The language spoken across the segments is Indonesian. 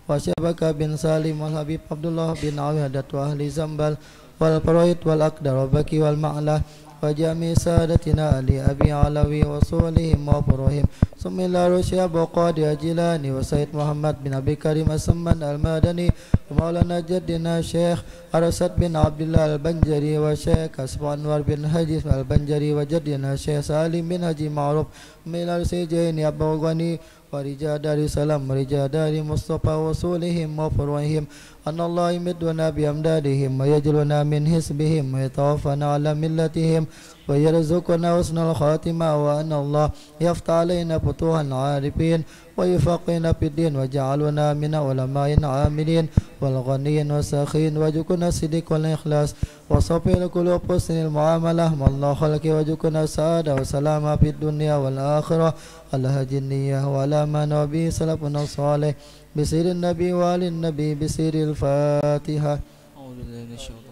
وشبك بن سالم والحبيب عبد الله بن عبادة وأهل زنبل والفرويد والأقدر وبكي والمعلى وجميع سادتنا علي أبي علوي وصولهم وفروهم ثم إلى رشيد أبو قادر جيلاني وسيد محمد بن أبي كريم السمان المدني ومولانا جدنا الشيخ أرسد بن عبد الله البنجري والشيخ أسماء أنور بن حجي البنجري وجدنا الشيخ سالم بن حجي معروف من السجين أبو غني ورجال دار السلام ورجال دار مصطفى وصولهم وفروهم أن الله يمدنا بأمدادهم ويجلنا من حسبهم ويتوفنا على ملتهم ويرزقنا حسن الخاتمة وأن الله يفتح علينا فتوح العارفين ويفقهنا في الدين وجعلنا من علماء عاملين والغنيين والسخين وجكنا الصدق والإخلاص وصفي القلوب حسن المعاملة مع الله خلقه وجكنا السعادة والسلامة في الدنيا والآخرة على هدي النية وعلى ما نبي سلفنا الصالح بسير النبي وآل النبي بسير الفاتحة. أعوذ بالله من الشيطان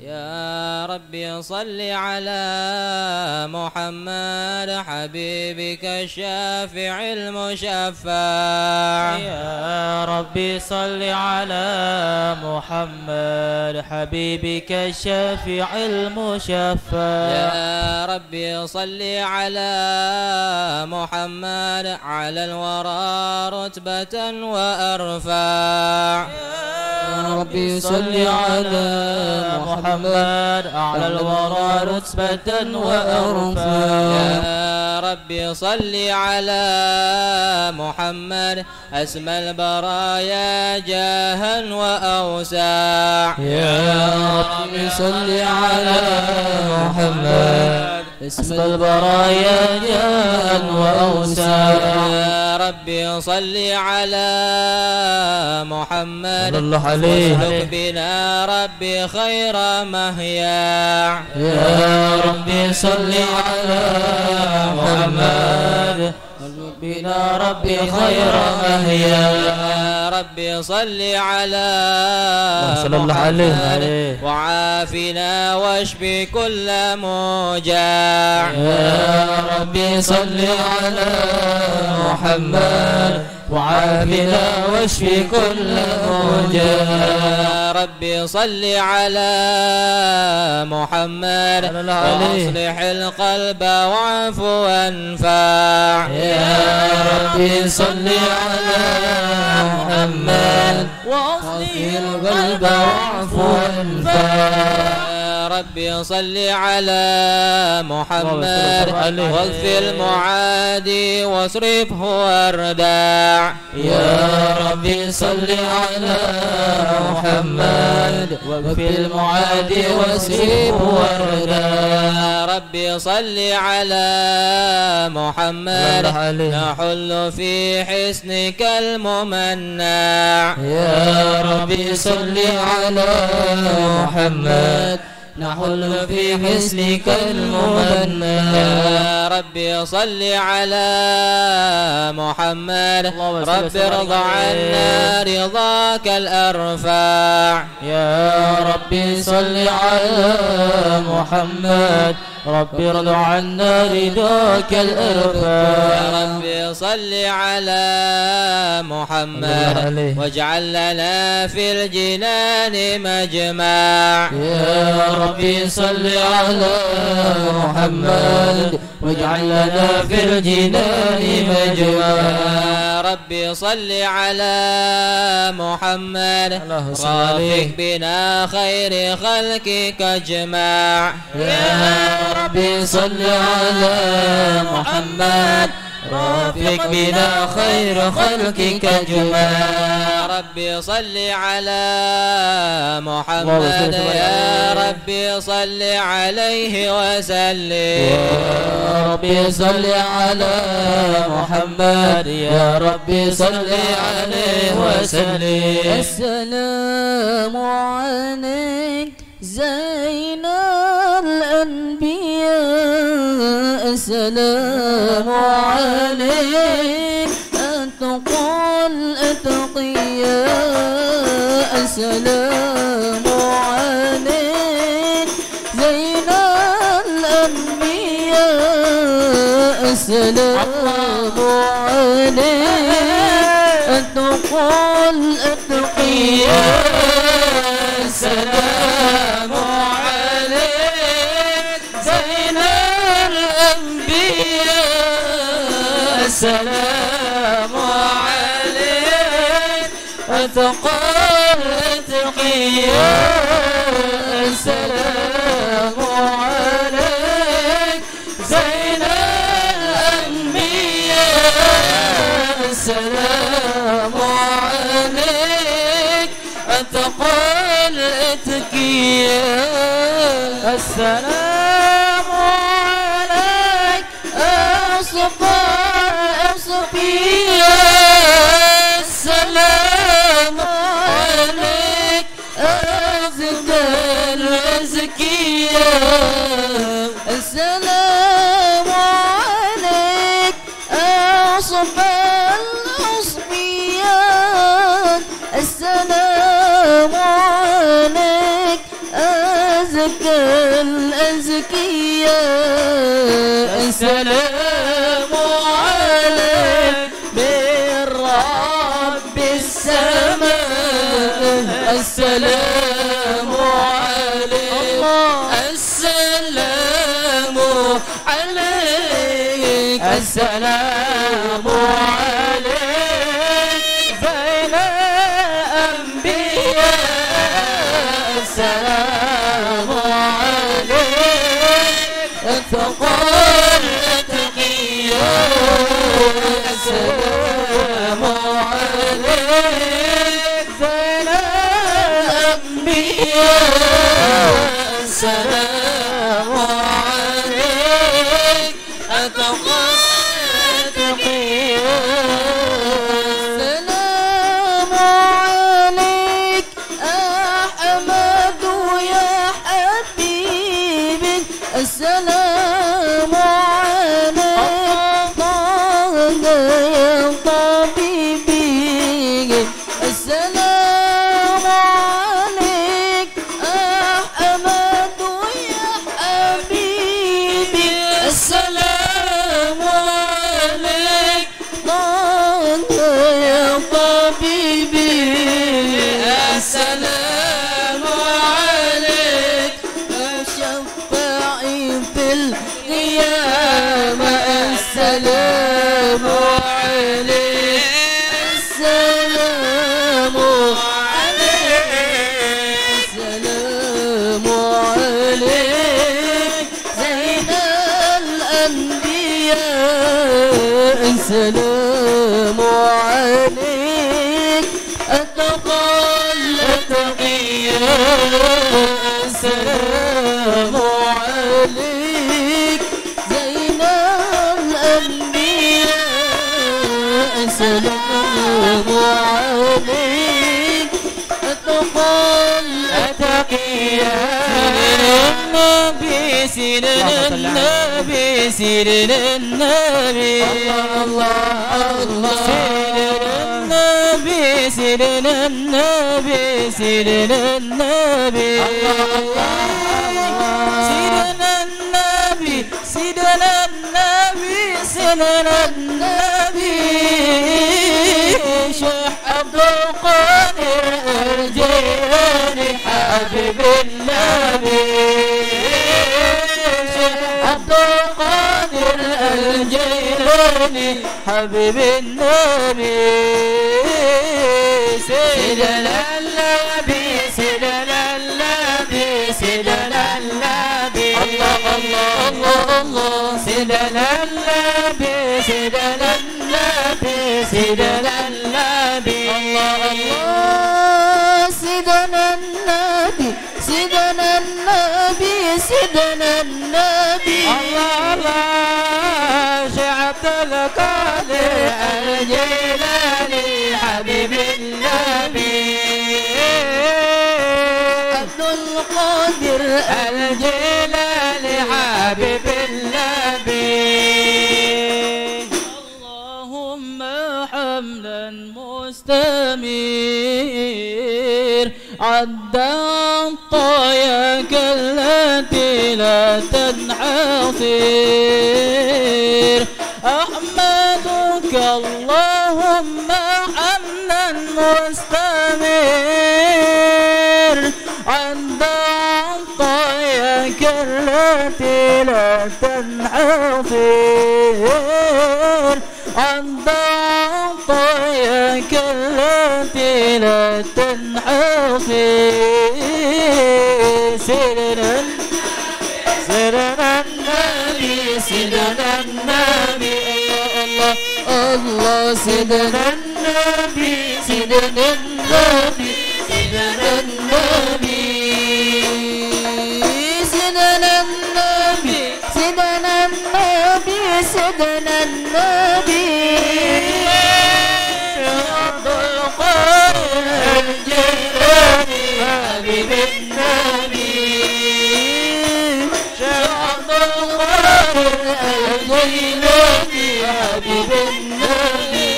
يا ربي صل على محمد حبيبك الشافع المشفع. يا ربي صل على محمد حبيبك الشافع المشفع. يا ربي صل على محمد على الورى رتبة وأرفع. يا ربي صل على محمد على الورى رتبة وأرفع. يا ربي صل على محمد أسمى البرايا جاها وأوسع. يا ربي صل على محمد اسم البرايا جاء وأوسع. يا ربي صل على محمد واسلك بنا ربي خير مهياع. يا ربي صل على محمد بنا ربي خير مهياع. يا ربي صل على محمد وعافنا واشفي كل موجع. يا ربي صل على محمد وعافنا واشفي كل موجع. يا ربي صل على محمد واصلح القلب واعف وانفع. يا ربي صل على محمد واصلح القلب واعف وانفع. يا ربي صل على محمد واغفر المعادي واصرفه وارداع. يا ربي صل على محمد واغفر المعادي واصرفه وارداع. يا ربي صل على محمد نحل في حسنك الممنع. يا ربي صل على محمد نحل في حسنك الممنع. يا ربي صل على محمد رب ارض عنا رضاك الأرفع. يا ربي صل على محمد رب ارض عنا رضاك الأرفع. يا ربي صل على محمد واجعل لنا في الجنان مجمع. يا ربي صل على محمد واجعل لنا في الجنان مجمع. يا ربي صل على محمد رافق بنا خير خلقك اجمع. يا ربي صل على محمد رافق بنا خير خلقك اجمع. يا ربي صل على محمد يا ربي صل عليه وسلم. يا ربي صل على محمد يا ربي صل عليه وسلم. السلام عليك زين الأنبياء. السلام عليك أتقى الأتقياء. السلام عليك السلام عليك تقول التقية السلام عليك زين الأنبياء السلام عليك تقول التقية السلام عليك زين الأنبياء السلام عليك تقول التقية السلام عليك أصفية السلام عليك أزكى الأزكية السلام عليك أصفى الأصفيات السلام عليك أزكى الأزكيات السلام عليك من رب السماء السلام عليك السلام عليك السلام عليك بين الأنبياء السلام عليك تقول تقيا السلام عليك بين الأنبياء السلام عليك تقول تقيا السلام عليك أحمد يا حبيبي السلام عليك طه يا طبيبي السلام عليك أحمد يا حبيبي السلام عليك طه يا طبيبي السلام عليك شفاعي في القيامة السلام عليك السلام عليك السلام عليك زين الأنبياء السلام عليك أتقل التقية السلام عليك زين الأنبياء السلام عليك أتقل التقية النبي سيدنا النبي سيدنا النبي الله الله سيدنا النبي سيدنا النبي سيدنا النبي سيدنا النبي سيدنا النبي شيخ عبد القادر الجيلاني حبيب النبي شيخ عبد القادر الجيلاني حبيب النبي سيدنا النبي سيدنا النبي سيدنا النبي الله الله الله الله سيدنا النبي سيدنا النبي سيدنا النبي الله الله سيدنا النبي سيدنا النبي سيدنا النبي الله الله شعب القادر الجيلاني حبيب النبي عبد القادر الجيلاني حبيب النبي اللهم حمدا مستمير عدى طاياك التي لا تنحصر أحمدك اللهم حمدا مستمر عند عطاياك التي لا تنحصر عند عطاياك التي لا تنحصر سيدنا النبي سيدنا النبي الله الله سيدنا النبي سيدنا النبي سيدنا النبي سيدنا النبي سيدنا النبي سيدنا النبي عبد القادر الجيلاني حبيب النبي عبد القادر الجيلاني حبيب النبي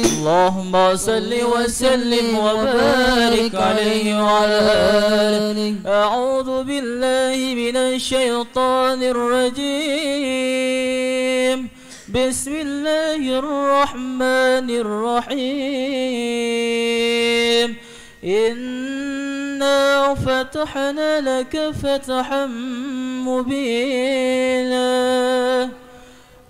اللهم صل وسلم وبارك عليه وعلى آله. أعوذ بالله من الشيطان الرجيم. بسم الله الرحمن الرحيم. إنا فتحنا لك فتحا مبينا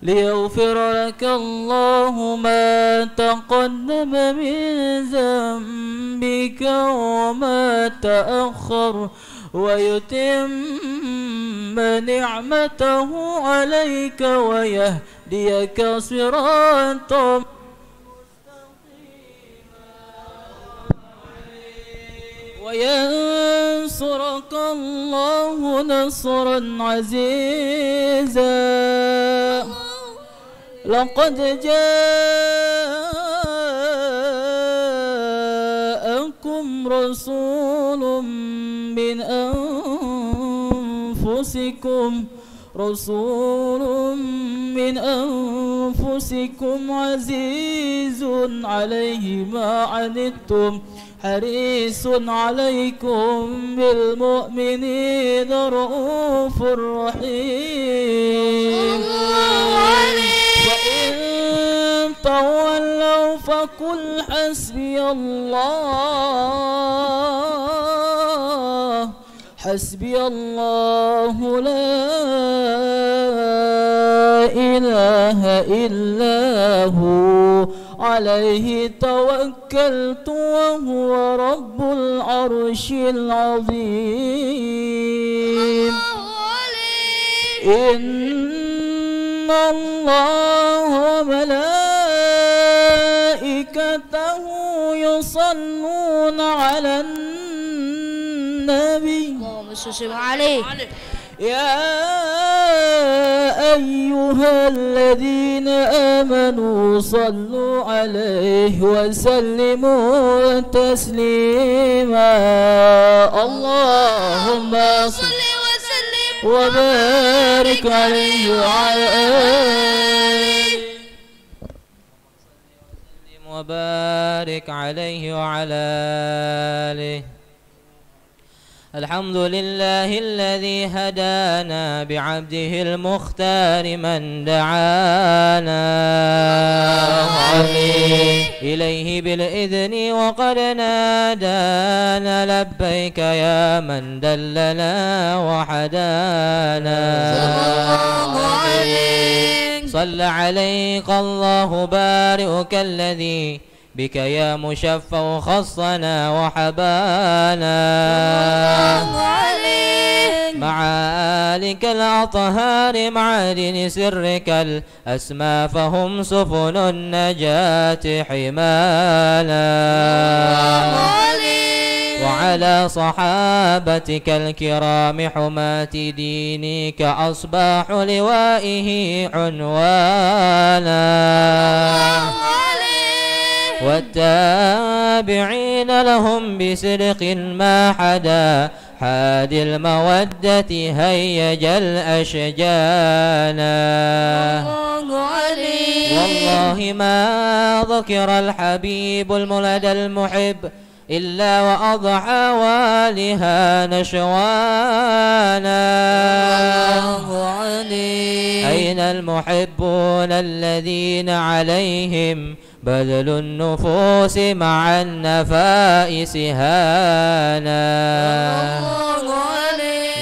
ليغفر لك الله ما تقدم من ذنبك وما تأخر ويتم نعمته عليك ويهديك صراطا وينصرك الله نصرا عزيزا. لقد جاءكم رسول من أنفسكم عزيز عليه ما عنتم حريص عليكم بالمؤمنين رؤوف رحيم. وإن تولوا فقل حسبي الله حسبي الله لا إله إلا هو عليه توكلت وهو رب العرش العظيم. إن الله وملائكته يصلون على النبي اللهم صل عليه. يا أيها الذين آمنوا صلوا عليه وسلموا تسليما. اللهم صل وسلم وبارك عليه وعلى آله وبارك عليه وعلى آله. الحمد لله الذي هدانا بعبده المختار من دعانا إليه بالإذن وقد نادانا لبيك يا من دلنا وحدانا. صلى عليك الله بارئك الذي بك يا مشفع خصنا وحبانا مع آلك الأطهار معادن سرك الأسمى فهم سفن النجاة حمانا وعلى صحابتك الكرام حماة دينك أصباح لوائه عنوانا والتابعين لهم بصدق ما حدا حاد المودة هيج الأشجانا. والله ما ذكر الحبيب المولد المحب إلا وأضحى والها نشوانا. أين المحبون الذين عليهم بذل النفوس مع النفائس هانا.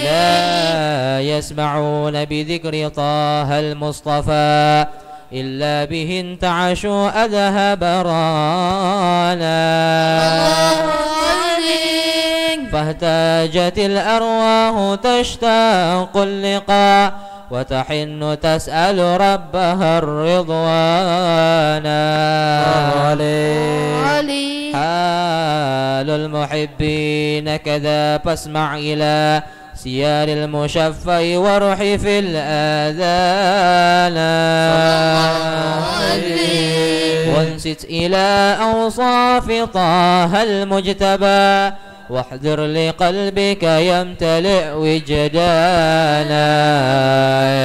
لا يسمعون بذكر طه المصطفى إلا به انتعشوا أذهب رانا. فاهتاجت الأرواح تشتاق اللقاء وتحن تسأل ربها الرضوانا. حال المحبين كذا فاسمع إلى سيار المشفع وارح في الآذان. وانست إلى أوصاف طه المجتبى واحذر لقلبك يمتلئ وجدانا.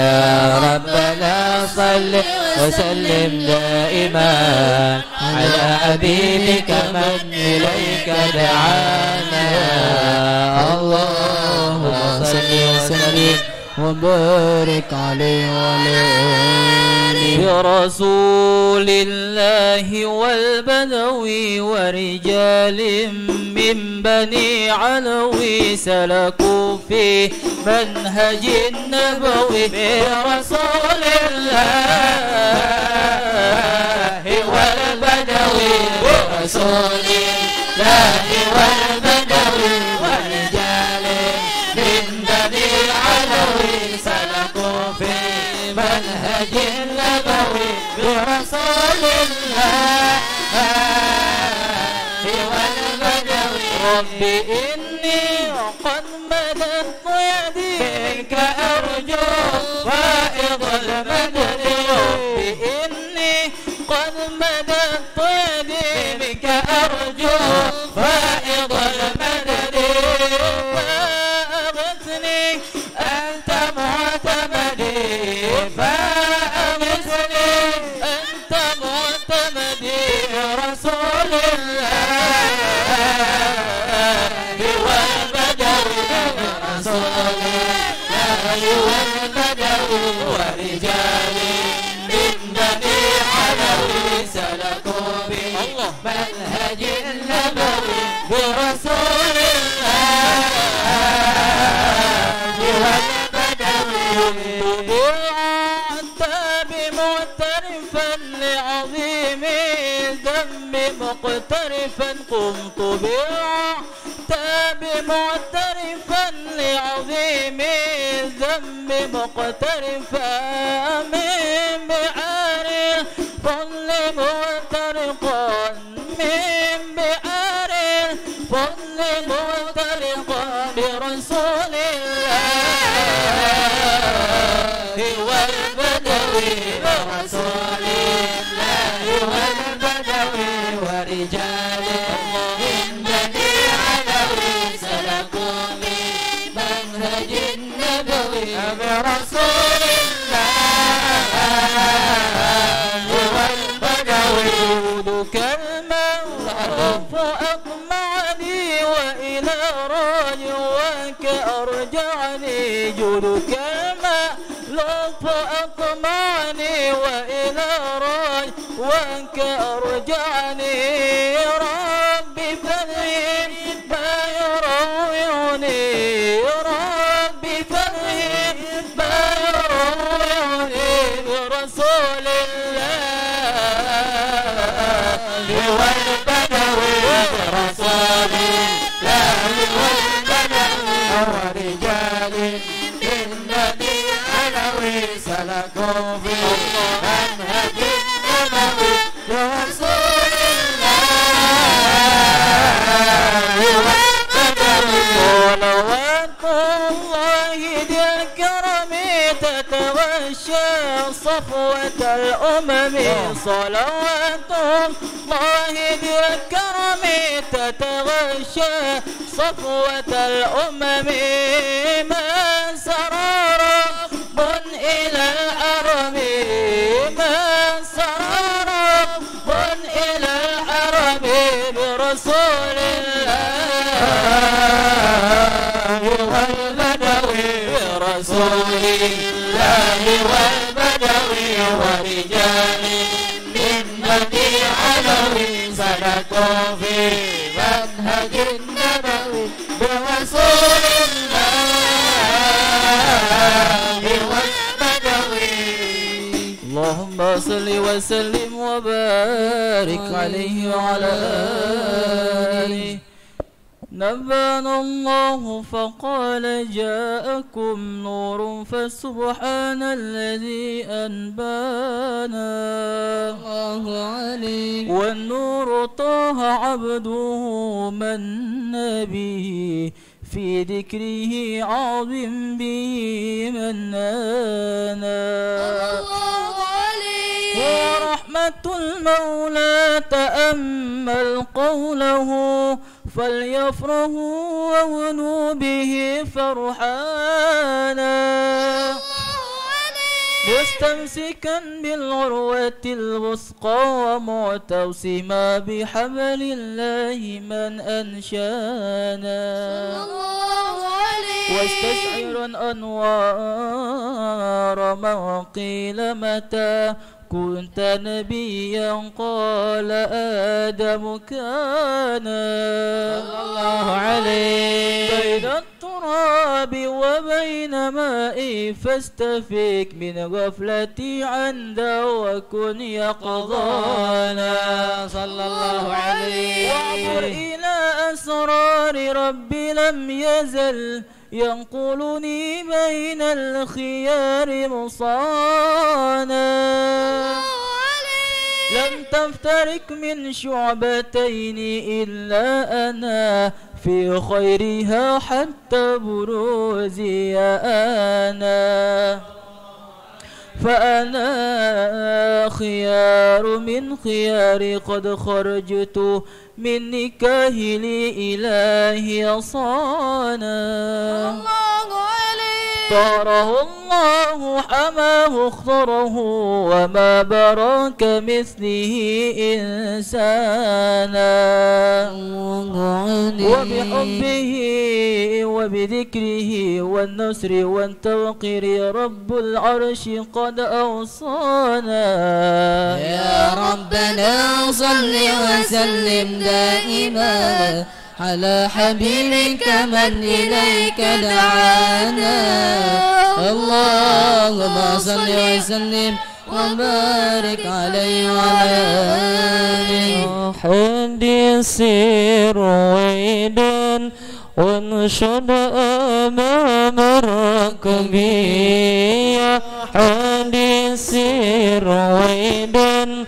يا ربنا صل وسلم دائما على حبيبك من إليك دعانا. اللهم صل وسلم وبارك عليه وعلى آله. برسول الله والبدوي ورجال من بني علوي سلكوا في منهج النبوي. برسول الله والبدوي برسول الله والبدوي ورجال من بني علوي سلكوا في منهج النبوي. برسول الله والبدوي. رب إني قد مددت يدي منك أرجو فائض المدد. رب إني قد مددت يدي منك أرجو فائض المدد. فأغثني أنت معتمدي فأغثني أنت معتمدي. رسول الله والبدوي رسول الله والبدوي ورجال من بني علوي سلكوا بمنهج النبوي. برسول الله والبدوي. أنت بمعترفا لعظيم الذنب مقترفا قمت بمعترفا لعظيم الذنب مقترفا من بئر الفضل معترقا من بئر الفضل معترقا. برسول الله والبدوي برسول الله والبدوي ورجال من بني علوي سلكوا بمنهج النبوي. برسول الله والبدوي. جودك المعروف أطمعني وإلى رجوك أرجعني. جودك المعروف أطمعني وإلى رجوك أرجعني. ربي فلهم ما يروعني. ربي فلهم ما يروعني. برسول الله والبدوي برسول الله والبدوي. ورجال من بني علوي سلكوا في منهج النبوي. برسول الله والبدوي. صلوات الله ذي الكرم تتغشى صفوة الأمم. صلوات الله ذي الكرم تتغشى صفوة الأمم. من سرى رب إلى الأرم من سرى رب إلى الأرم. برسول الله برسول الله والبدوي. اللهم صل وسلم وبارك عليه وعلى آله. نبأنا الله فقال جاءكم نور فسبحان الذي أنبانا الله عليه. والنور طه عبده من به في ذكره عظم به منانا. ورحمة المولى تأمل قوله فليفرحوا وهنوا به فرحانا. مستمسكا بالعروة الوثقى ومعتصما بحبل الله من أنشانا. واستشعرا أنوار من قيل متى كنت نبيا قال آدم كان صلى الله عليه. بين التراب وبين مائي فاستفيك من غفلتي عنده وكن يقظانا صلى الله عليه. وعبر إلى أسرار ربي لم يزل ينقلني بين الخيار مصانا. لم تفترق من شعبتين إلا أنا في خيرها حتى بروزي أنا. فأنا خيار من خياري قد خرجت من نكاه لإلهي صانا. طاره الله حماه اختره وما براك مثله إنسانا. وبحبه وبذكره والنصر والتوقير رب العرش قد أوصانا. يا ربنا صل وسلم دائما على حبيبك من إليك دعانا. اللهم صل وسلم وبارك عليه وعلى آله. حديث رويدا وانشد أمام الركبية. حديث رويدا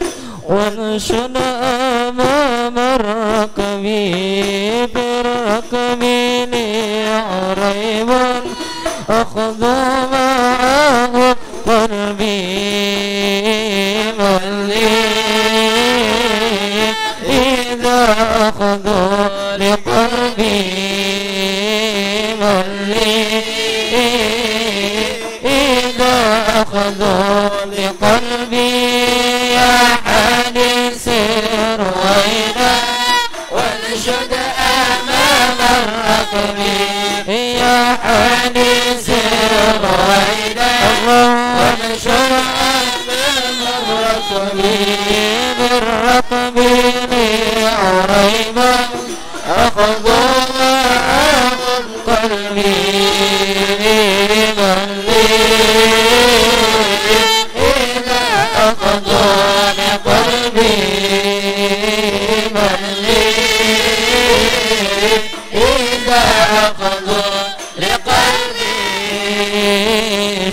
وانشد أمام الركبية. بالركب لي عريبا أخذ معه قلبي ملي إذا أخذوا لقلبي ملي إذا أخذوا لقلبي. يا حديث رويدا وانشد أمام الركب. يا حديث رويدا وانشد أمام الركب. بالركب لي عريبا أخذوا معه قلبي ملي إذا أخذوا لقلبي ملي إذا أخذوا لقلبي.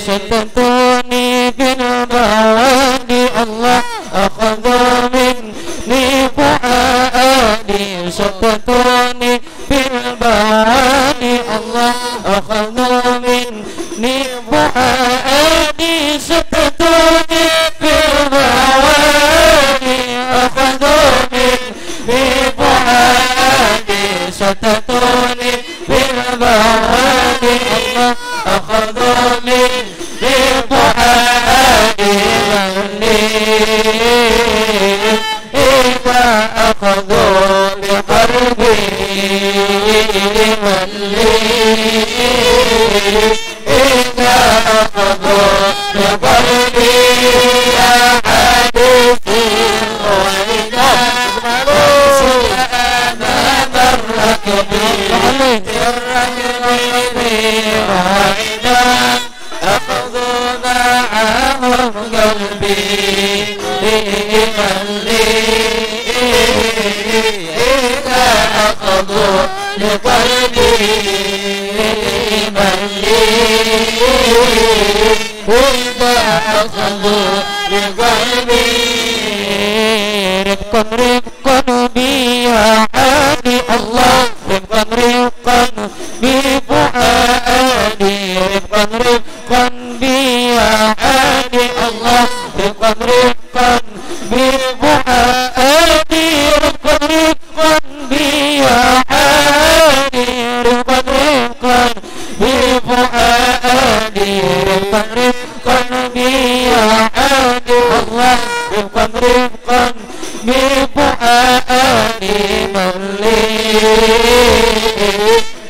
شتتوني في الموادي الله أخذوا مني فؤادي. شتتوني في الموادي الله أخذوا مني فؤادي. شتتوني في الموادي أخذوا مني فؤادي. شتتوني في الموادي الله أخذوا مني فؤادي إذا أخذوا بقلبي ملي إذا أخذوا بقلبي. يا حديثي وإذا أمام الركب. إذا أخذوا بقلبي رفقا رفقا بي يا عادي الله رفقا رفقا بفؤادي رفقا رفقا بي يا عادي الله رفقا رفقا بفؤادي رفقا رفقا بي يا عادي رفقا رفقا بفؤادي رفقا رفقا بي يا عادي الله رفقا رفقا بفؤادي من لي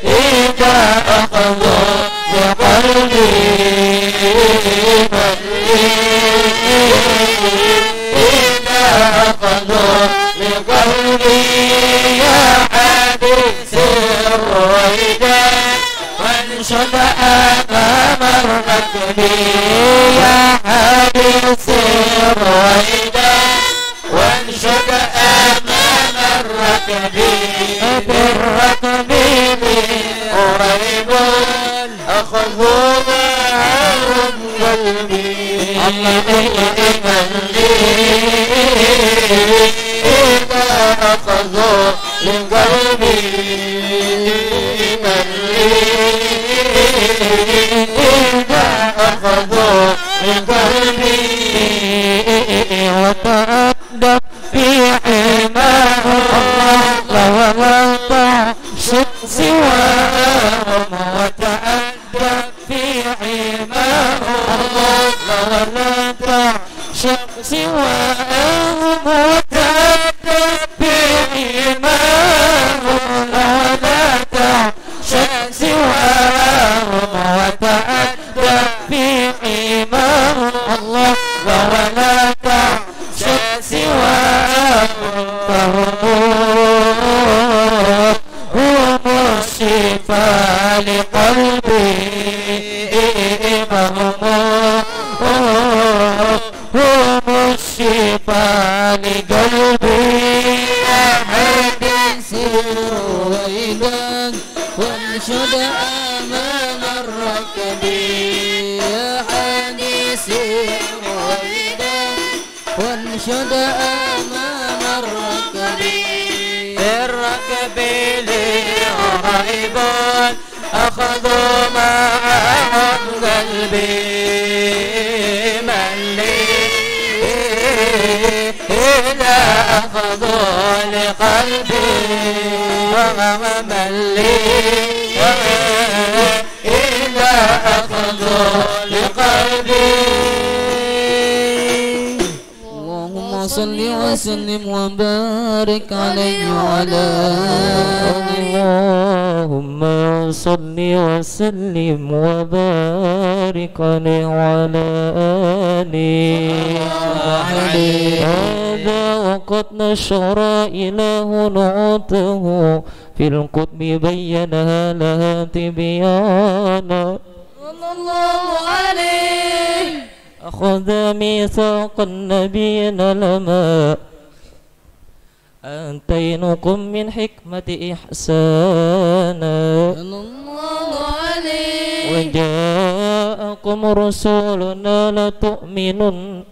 إذا أخذوا بقلبي من لي إذا أخذوا بقلبي يا حديث الرويدان وانشد أمام الركب يا حديث الرويدان وانشد أمام الركب بالركب قريب أخذوا معهم قلبي الله من لي إذا أخذوا لقلبي من لي إذا أخذوا لقلبي وتأدب في حماه الله ولا تعشق سواهم وتأدب في حماه الله ولا تعشق سواهم وتأدب في حماه ولا تعشق سواهم وتأدب في حماه الله ولا تعشق سواهم هم الشفاء لقلبي هم الشفاء لقلبي يا حديث الرويدان وانشد أمام الركب يا حديث الرويدان وانشد أمام الركب الركب لغائبان أخذوا معهم قلبي من لي إذا أخذوا لقلبي ومن لي إذا أخذوا لقلبي اللهم صل وسلم وبارك عليه وعلى اللهم صل وسلم وبارك عليه وعلى آله هذا وقد نشر إله نعوته في القطب بينها لها تبيانا صلى الله عليه أخذ ميثاق النبيين لما آتينكم من حكمة إحسانا صلى الله عليه وجاءكم رسولنا لتؤمنن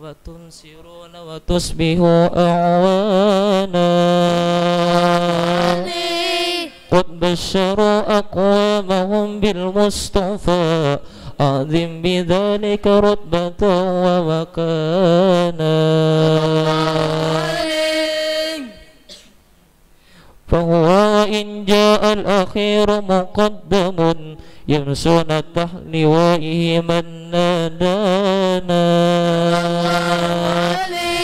وتنصرون وتصبحوا أعوانا قد بشروا أقوامهم بالمصطفى أعظم بذلك رتبة ومكانا فهو إن جاء الأخير مقدم يمسون تحت لوائه من نادانا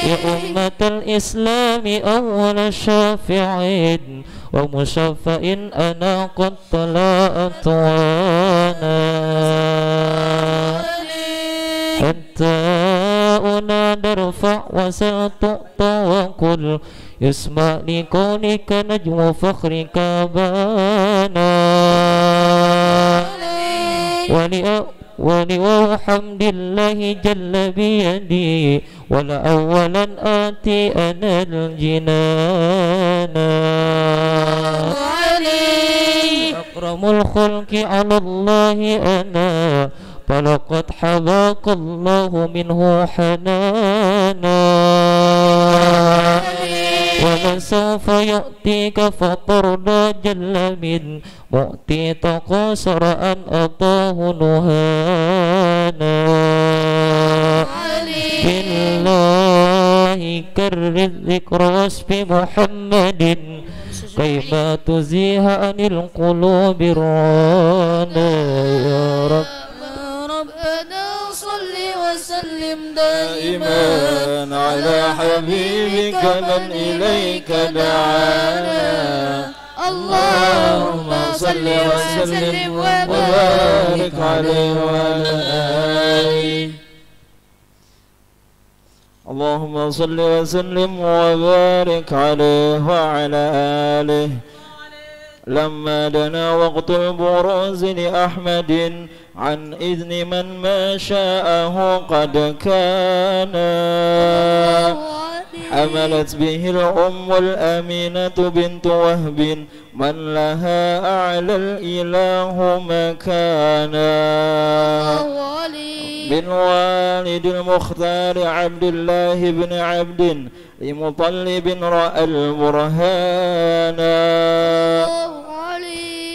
يا أمة الإسلام أول شافع ومشفع أنا قد طلعت وانا حتى أنادى ارفع وستعطى وقل يسمع لكونك نجم فخرك بانا ولوحمد الله جل بيدي ولأولا آتي أنا الجنان أكرم الخلق على الله أنا فلقد حباك الله منه حنانا ومن سوف يأتيك فترضى جل من مؤتي تقاصر أن أطاه نهانا بالله كرر ذكر وصف محمد كيما تزيه عن القلوب رانا يا رب ربنا صل وسلم دائما دائما على حبيبك من إليك دعانا اللهم صل وسلم وبارك عليه وعلى آله. اللهم صل وسلم وبارك عليه وعلى آله. لما دنا وقت البروز لأحمد عن إذن من ما شاءه قد كان حملت به الأم الأمينة بنت وهب من لها أعلى الإله مكانا بالوالد المختار عبد الله بن عبد لمطلب رأى البرهانا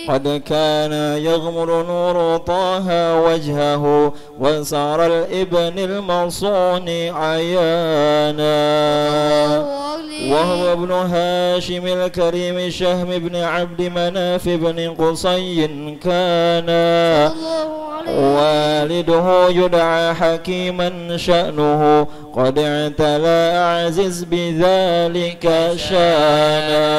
قد كان يغمر نور طه وجهه وصار الابن المصون عيانا وهو ابن هاشم الكريم شهم بن عبد مناف بن قصي كان والده يدعى حكيما شأنه قد اعتلى أعزز بذلك شانا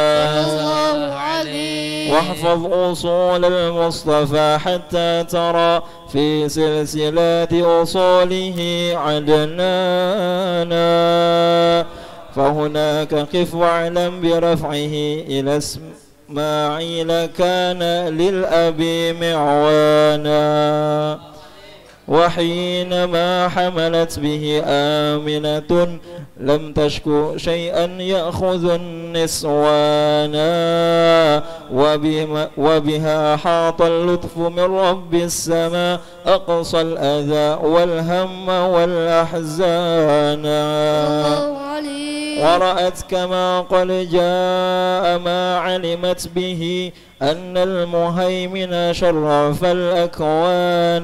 واحفظ أصول المصطفى حتى ترى في سلسلات أصوله عدنانا فهناك قف واعلم برفعه إلى إسماعيل كان للأب معوانا وحينما حملت به آمنة لم تشكو شيئا يأخذ النسوانا وبها حاط اللطف من رب السماء أقصى الأذى والهم والأحزان ورأت كما قد جاء ما علمت به أن المهيمن شرف الأكوان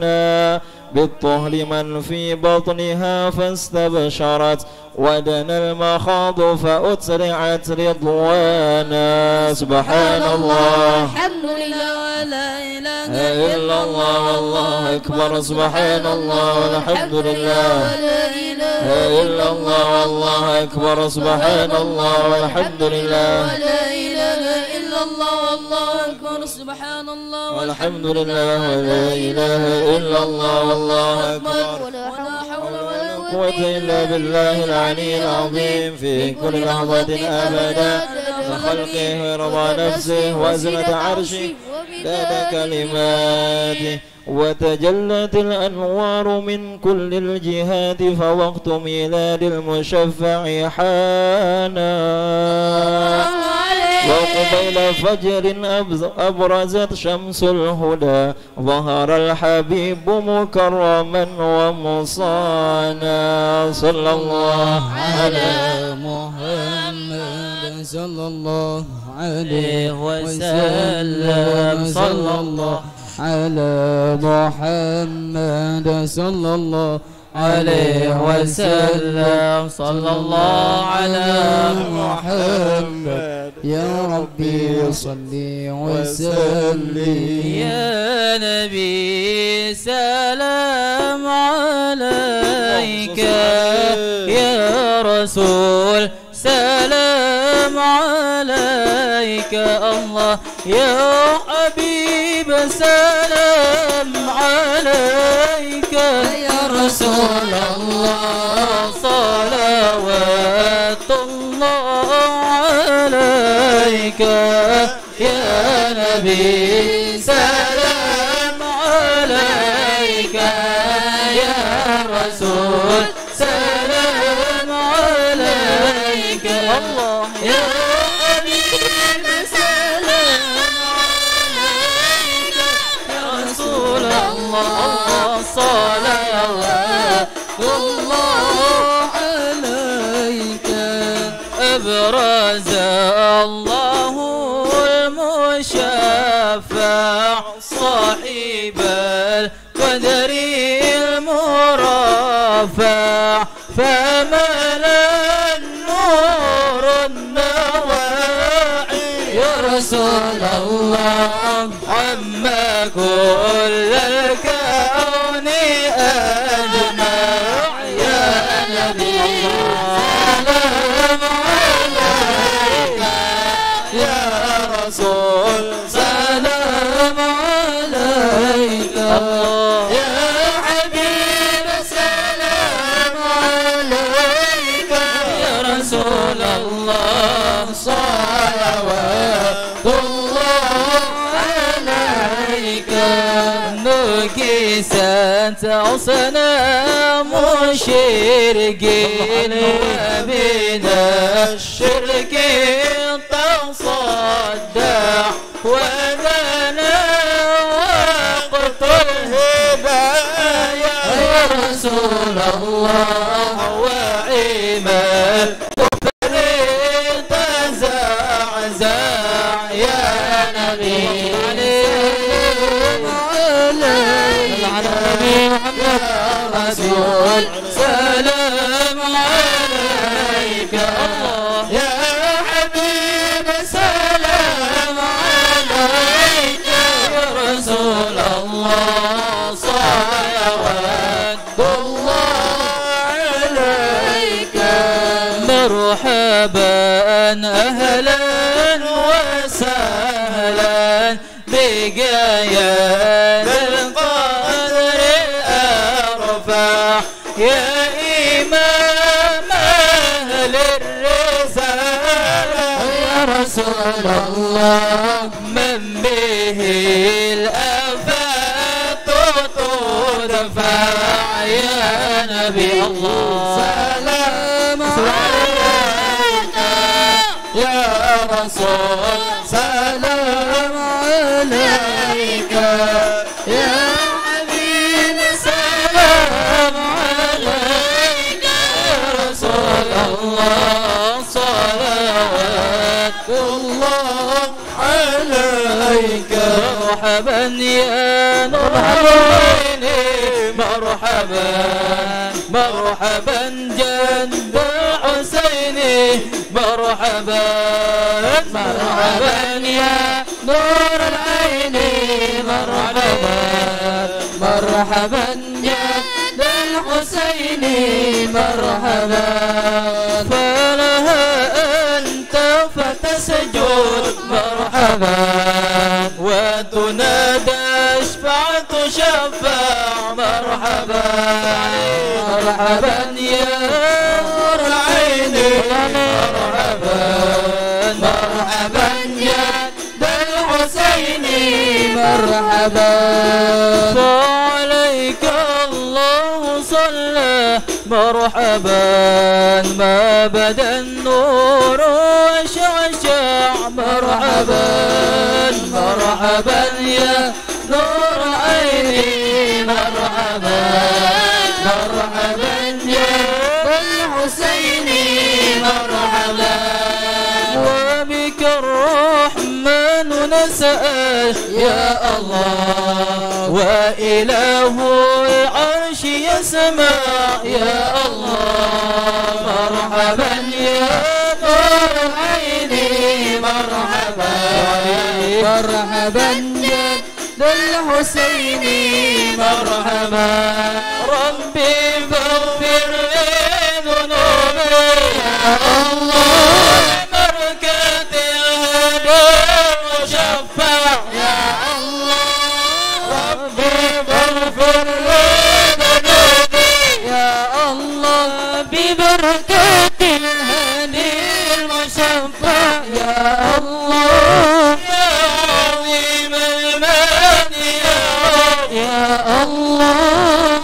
بالطهر من في بطنها فاستبشرت ودنا المخاض فأسرعت رضوانا سبحان الله الحمد لله ولا إله إلا الله والله أكبر سبحان الله والحمد لله ولا إله إلا الله والله أكبر سبحان الله والحمد لله ولا إله إلا الله والله أكبر سبحان الله والحمد لله ولا إله إلا الله والله أكبر ولا حول ولا قوة إلا بالله العلي العظيم في كل لحظة أبدا وخلقه ورضا نفسه وزنة عرشه داد كلماته وتجلت الأنوار من كل الجهات فوقت ميلاد المشفع حانا وقبيل فجر أبرزت شمس الهدى ظهر الحبيب مكرما ومصانا صلى الله على محمد صلى الله عليه وسلم صلى الله على محمد صلى الله عليه وسلم صلى الله على محمد يا ربي صل وسلم يا نبي سلام عليك يا رسول سلام عليك الله يا حبيب سلام عليك يا رسول الله صلوات الله عليك يا نبي سلام عليك يا رسول سلام عليك الله يا حبيب سلام عليك يا رسول الله برز الله المشفع صاحب القدر المرفع فملا النور النواعي يا رسول الله عما كل الكون أجمع يا نبي سلام عليك يا رسول سلام عليك يا حبيب سلام عليك يا رسول الله صلوات الله عليك نكست أصنام مشركين ومن الشرك تصدع وذنا وقت الهدايا يا رسول الله وعمل تزعزع يا نبي يا رسول سلام عليك يا حبيب سلام عليك يا رسول الله صلوات الله عليك مرحبا أهلا وسهلا بك يا القدر الأرفع يا إمام أهل الرسالة يا رسول الله من به الآفات تدفع يا نبي الله سلام عليك يا رسول سلام عليك يا حبيب سلام عليك يا رسول الله صلوات الله عليك مرحبا يا نور عيني مرحبا مرحبا جد حسيني مرحبا مرحبا يا نور العين مرحبا مرحبا جد الحسين مرحبا فلها أنت فتسجد مرحبا وتنادى اشفع تشفع مرحبا مرحبا يا نور العين مرحبا مرحبا يا ذا الحسين مرحبا فعليك الله صلى مرحبا ما بدا النور وشعشع مرحبا مرحبا يا نور عيني مرحبا مرحبا يا الحسين مرحبا وبك الرحمن نسأل يا الله وإله العرش يسمع يا الله مرحبا يا نور عيني مرحبا مرحبا يا ذا الحسين مرحبا ربي فاغفر لي ذنوبي يا الله بركة الهدى المشفع يا الله ربي فاغفر لي ذنوبي يا الله ببركة الهدي المشفع يا الله يا عظيم المال يا الله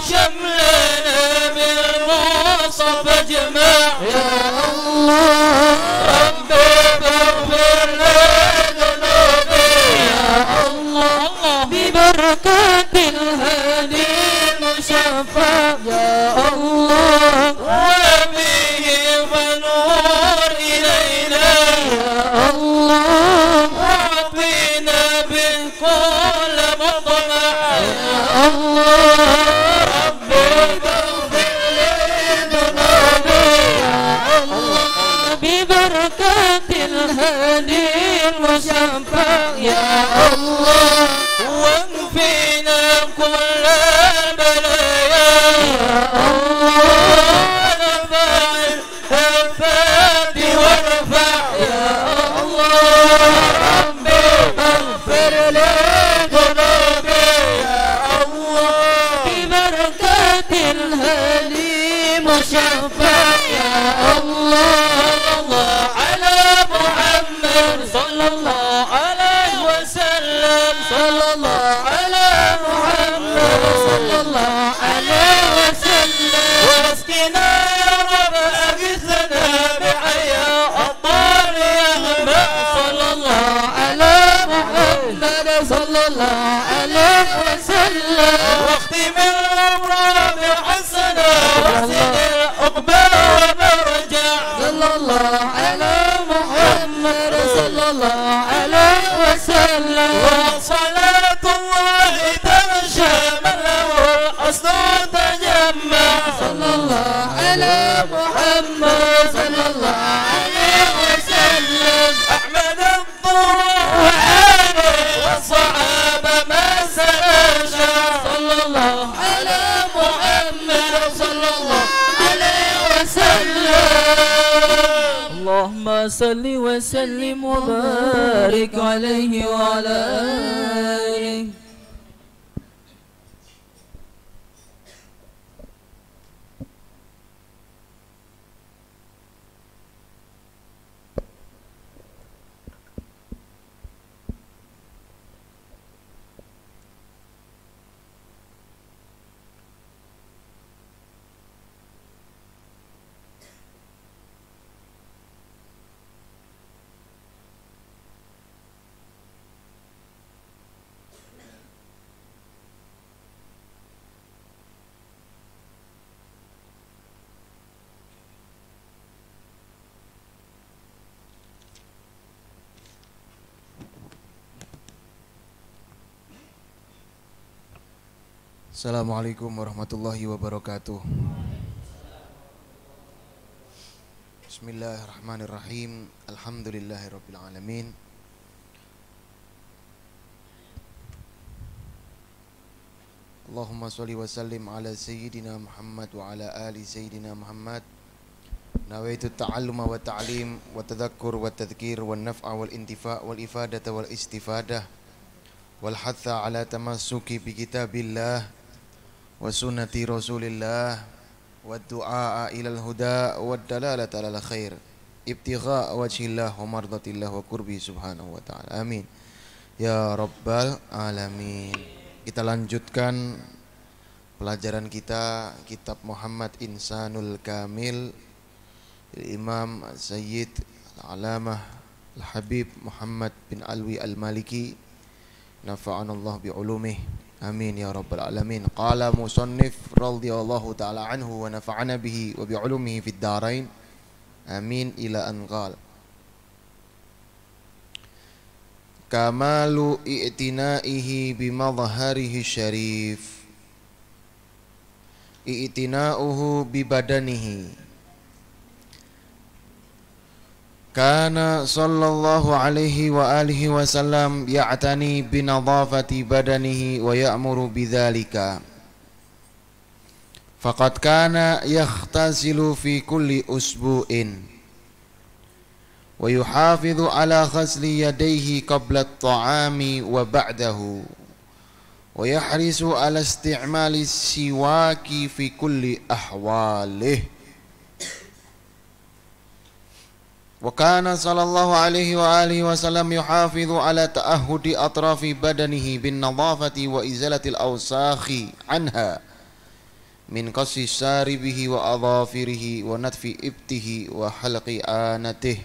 شملنا بالمصطفى اجمع يا الله ربي فاغفر لي ذنوبي يا الله ببركة الهادي المشفع يا الله وبه فنور إلينا يا الله واكفنا كل بلايا يا الله ارفع الآفات وارفع يا الله ربي اغفر لي ذنوبي يا الله ببركة الهادي مشفع يا الله على محمد صلى الله عليه وسلم صلى الله على محمد صلى الله عليه وسلم واسقنا يا رب اغثنا بحيا الطار يغمى صلى الله على محمد صلى الله عليه وسلم واختم الامر بحسنه واحسن العقبى ومرجع صلى الله على محمد صلى الله عليه وسلم وصلاة الله تمشى من له القصد تجمع صلى الله على محمد صلى الله عليه وسلم أحمد الضر وآله والصحابة ما سنشا صلى الله على محمد صلى الله عليه وسلم اللهم صل وسلم وبارك عليه وعلى آله. Assalamualaikum warahmatullahi wabarakatuh. Bismillahirrahmanirrahim. Alhamdulillahirabbil alamin. Allahumma shalli wa sallim ala sayyidina Muhammad wa ala ali sayyidina Muhammad. Nawaitu ta'alluma wa ta'lim wa tadhakkur wa tadhkir wa naf'a wal intifa' wal ifadata wal istifadah wal hatha ala tamassuki bi kitabillah wa sunnati rasulillah wa du'a ilal huda wa dalalata alal khair ibtigha wajhillah wa mardatillah wa qurbi subhanahu wa ta'ala. Amin ya rabbal alamin. Kita lanjutkan pelajaran kita kitab Muhammad Insanul Kamil Imam Sayyid Al-Alamah Al-Habib Muhammad bin Alwi Al-Maliki nafa'anallah bi'ulumih. Amin ya rabbal alamin. Qala musannif radhiyallahu ta'ala anhu wa nafa'ana bihi wa bi'ulumihi fid darain. Amin ila an qala kamalu i'tinaihi bimadhharihi syarif i'tina'uhu bibadanihi kana sallallahu alaihi wa alihi wasallam ya'tani binadhafati badanihi wa ya'muru bidzalika faqad kana yakhtasilu fi kulli usbu'in wa yuhafidhu ala ghasli yadayhi qabla at-ta'ami wa ba'dahu wa yahrisu ala isti'mali siwaki fi kulli ahwalihi. وكان صلى الله عليه وآله وسلم يحافظ على تأهد أطراف بدنه بالنظافة وإزالة الأوساخ عنها من قص شاربه وأظافره ونتف إبته وحلق آنته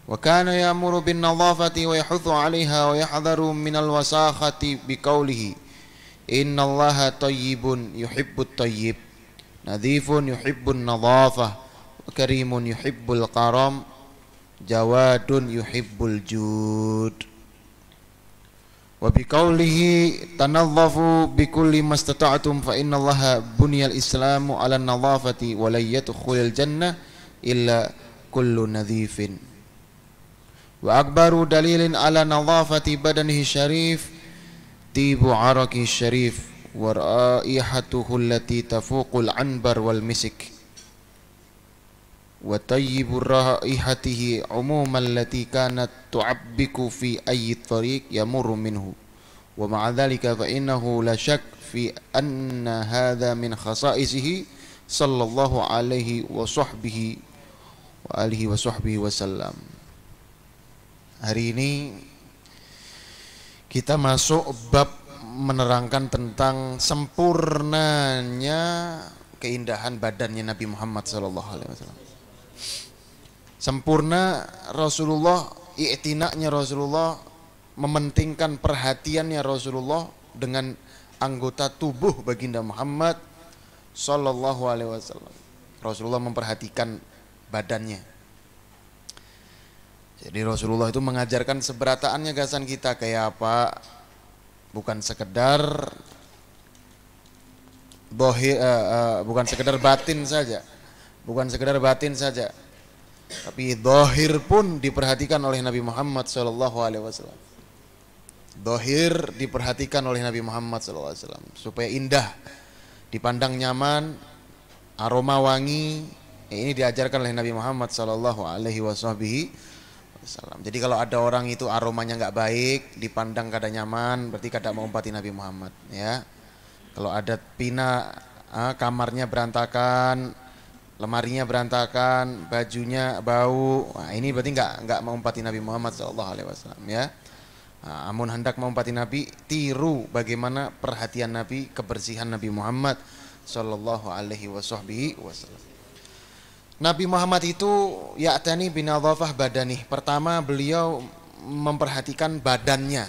وكان يأمر بالنظافة ويحث عليها ويحذر من الوساخة بقوله إن الله طيب يحب الطيب نظيف يحب النظافة karimun yuhibbul karam jawadun yuhibbul jud wa biqaulihi tanadhafu bikulli mastata'tum fa innallaha buniyal islamu ala nadhafati wa la yadkhulul jannah illa kullu nadhifin Wa akbaru dalilin ala nadhafati badanihi syarif tibu araqi syarif wa raihatuhu allati tafuqul anbar wal misik wa tayyibu raihatihi umuman allati kanat tu'abbiku fi ayyi tariq yamurru minhu wa ma'a dhalika fa innahu la syak fi anna hadha min khasa'isihi sallallahu alaihi wa sahbihi wa alihi wa sahbihi wasallam. Hari ini kita masuk bab menerangkan tentang sempurnanya keindahan badannya Nabi Muhammad SAW. Sempurna Rasulullah, i'tinaknya Rasulullah, mementingkan perhatiannya Rasulullah dengan anggota tubuh baginda Muhammad SAW. Rasulullah memperhatikan badannya. Jadi Rasulullah itu mengajarkan seberataannya gasan kita kayak apa, bukan sekedar bukan sekedar batin saja, tapi zahir pun diperhatikan oleh Nabi Muhammad SAW. Zahir diperhatikan oleh Nabi Muhammad SAW supaya indah, dipandang nyaman, aroma wangi. Ini diajarkan oleh Nabi Muhammad SAW. Jadi kalau ada orang itu aromanya nggak baik, dipandang kada nyaman, berarti kada mau umpati Nabi Muhammad, ya. Kalau ada pina, kamarnya berantakan, lemarinya berantakan, bajunya bau, nah ini berarti nggak mau umpati Nabi Muhammad SAW, ya. Amun hendak mengumpati Nabi, tiru bagaimana perhatian Nabi, kebersihan Nabi Muhammad SAW. Nabi Muhammad itu ya'tani binadhafah badani. Pertama beliau memperhatikan badannya,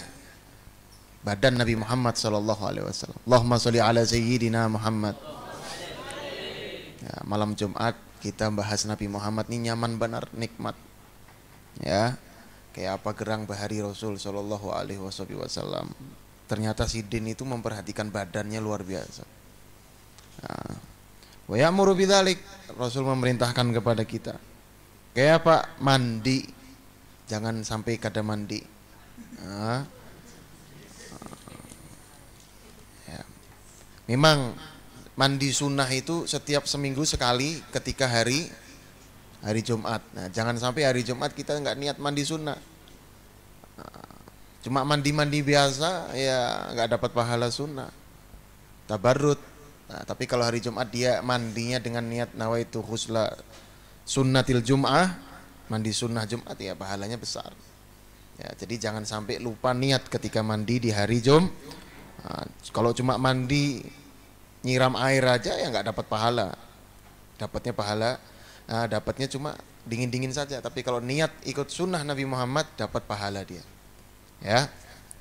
badan Nabi Muhammad SAW. Allahumma sholli ala sayyidina Muhammad. Ya, malam Jumat kita bahas Nabi Muhammad ini nyaman benar, nikmat. Ya, kayak apa gerang bahari Rasul SAW. Ternyata si Din itu memperhatikan badannya luar biasa. Nah, wa ya'muru bidzalik, Rasul memerintahkan kepada kita. Kayak apa? Mandi. Jangan sampai kada mandi. Ya. Memang mandi sunnah itu setiap seminggu sekali ketika hari Jumat. Nah, jangan sampai hari Jumat kita nggak niat mandi sunnah. Cuma mandi-mandi biasa ya nggak dapat pahala sunnah. Tabarrut. Nah, tapi kalau hari Jumat dia mandinya dengan niat nawaitu husla sunnatil Jum'ah, mandi sunnah Jumat, ya pahalanya besar. Ya, jadi jangan sampai lupa niat ketika mandi di hari Jumat. Nah, kalau cuma mandi nyiram air aja ya nggak dapat pahala. Dapatnya cuma dingin-dingin saja. Tapi kalau niat ikut sunnah Nabi Muhammad dapat pahala dia. Ya,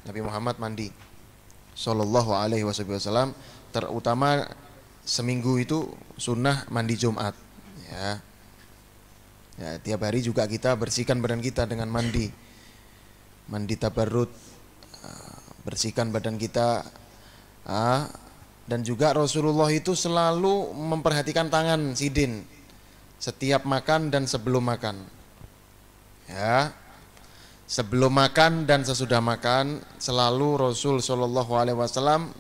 Nabi Muhammad mandi sallallahu alaihi wasallam. Terutama seminggu itu sunnah mandi Jumat, ya. Ya, tiap hari juga kita bersihkan badan kita dengan mandi tabarrut, bersihkan badan kita. Dan juga Rasulullah itu selalu memperhatikan tangan sidin setiap makan dan sebelum makan, ya. Sebelum makan dan sesudah makan selalu Rasul sallallahu alaihi wasallam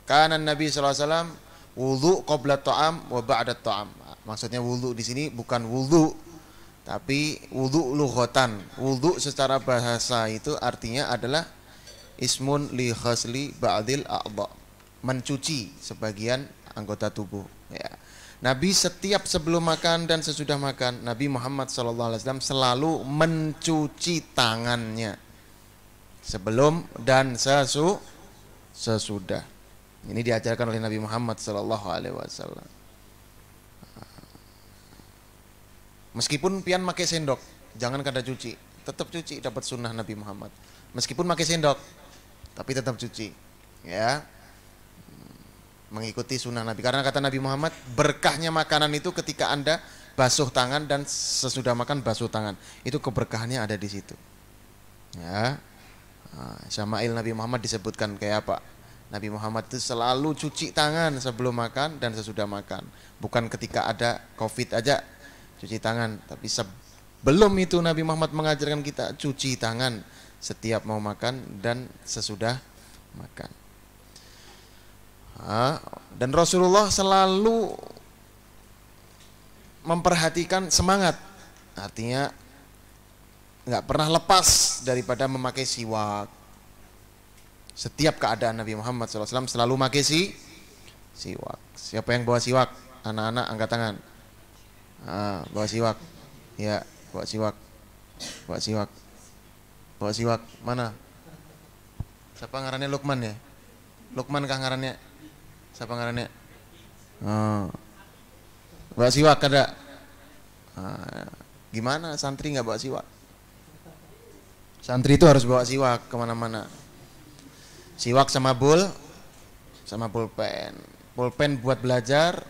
karena Nabi SAW wudu qabla ta'am wa ba'da ta'am. Maksudnya wudu di sini bukan wudu, tapi wudu lughatan. Wudu secara bahasa itu artinya adalah ismun li khasli ba'dil a'dha, mencuci sebagian anggota tubuh. Ya. Nabi setiap sebelum makan dan sesudah makan, Nabi Muhammad SAW selalu mencuci tangannya sebelum dan sesudah. Ini diajarkan oleh Nabi Muhammad SAW. Meskipun pian pakai sendok, jangan kada cuci, tetap cuci, dapat sunnah Nabi Muhammad. Meskipun pakai sendok, tapi tetap cuci, ya. Mengikuti sunnah Nabi. Karena kata Nabi Muhammad, berkahnya makanan itu ketika Anda basuh tangan dan sesudah makan basuh tangan. Itu keberkahannya ada di situ. Ya. Syama'il Nabi Muhammad disebutkan kayak apa? Nabi Muhammad itu selalu cuci tangan sebelum makan dan sesudah makan. Bukan ketika ada COVID aja cuci tangan, tapi Belum itu Nabi Muhammad mengajarkan kita cuci tangan setiap mau makan dan sesudah makan. Dan Rasulullah selalu memperhatikan semangat, artinya nggak pernah lepas daripada memakai siwak. Setiap keadaan Nabi Muhammad SAW selalu memakai siwak. Siapa yang bawa siwak? Anak-anak angkat tangan. Bawa siwak. Ya, bawa siwak. Bawa siwak. Bawa siwak. Mana? Siapa ngarannya Lukman ya? Lukman kah ngarannya? Siapa ngarannya? Bawa siwak ada. Gimana santri nggak bawa siwak? Santri itu harus bawa siwak kemana-mana. Siwak sama pulpen. Pulpen buat belajar,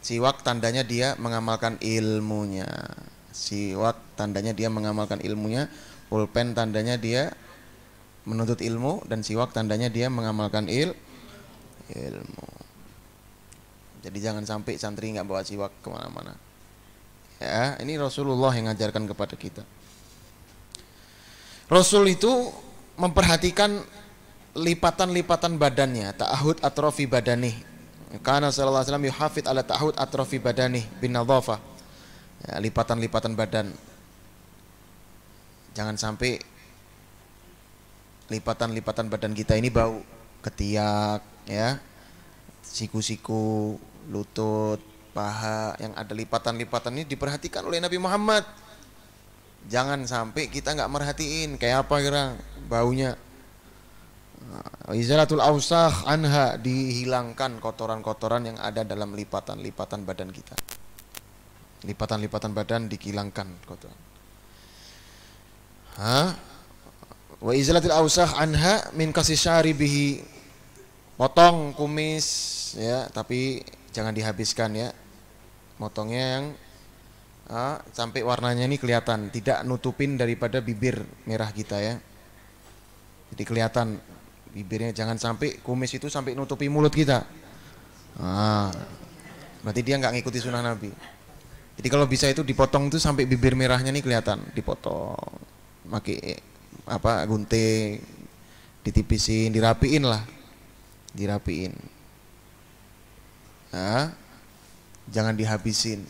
siwak tandanya dia mengamalkan ilmunya. Siwak tandanya dia mengamalkan ilmunya, pulpen tandanya dia menuntut ilmu, dan siwak tandanya dia mengamalkan ilmu. Jadi jangan sampai santri nggak bawa siwak kemana-mana. Ya, ini Rasulullah yang ngajarkan kepada kita. Rasul itu memperhatikan lipatan-lipatan badannya, ta'ahud atrofi badanih. Karena sallallahu alaihi wasallam yuhafid ala ta'ahud atrofi badanih bin nadhafah. Ya, lipatan-lipatan badan. Jangan sampai lipatan-lipatan badan kita ini bau, ketiak, ya, siku-siku, lutut, paha yang ada lipatan-lipatan ini diperhatikan oleh Nabi Muhammad. Jangan sampai kita nggak merhatiin kayak apa kira baunya. Izalatul ausakh anha, dihilangkan kotoran-kotoran yang ada dalam lipatan-lipatan badan kita. Lipatan-lipatan badan dihilangkan kotoran. Wa izalatul ausakh anha min kasishari bihi, potong kumis ya, tapi jangan dihabiskan ya. Motongnya yang sampai warnanya ini kelihatan, tidak nutupin daripada bibir merah kita ya. Jadi kelihatan bibirnya, jangan sampai kumis itu sampai nutupi mulut kita. Berarti dia nggak ngikuti sunnah Nabi. Jadi kalau bisa itu dipotong itu sampai bibir merahnya nih kelihatan, dipotong, pakai gunting, ditipisin, dirapiin lah, dirapiin. Jangan dihabisin.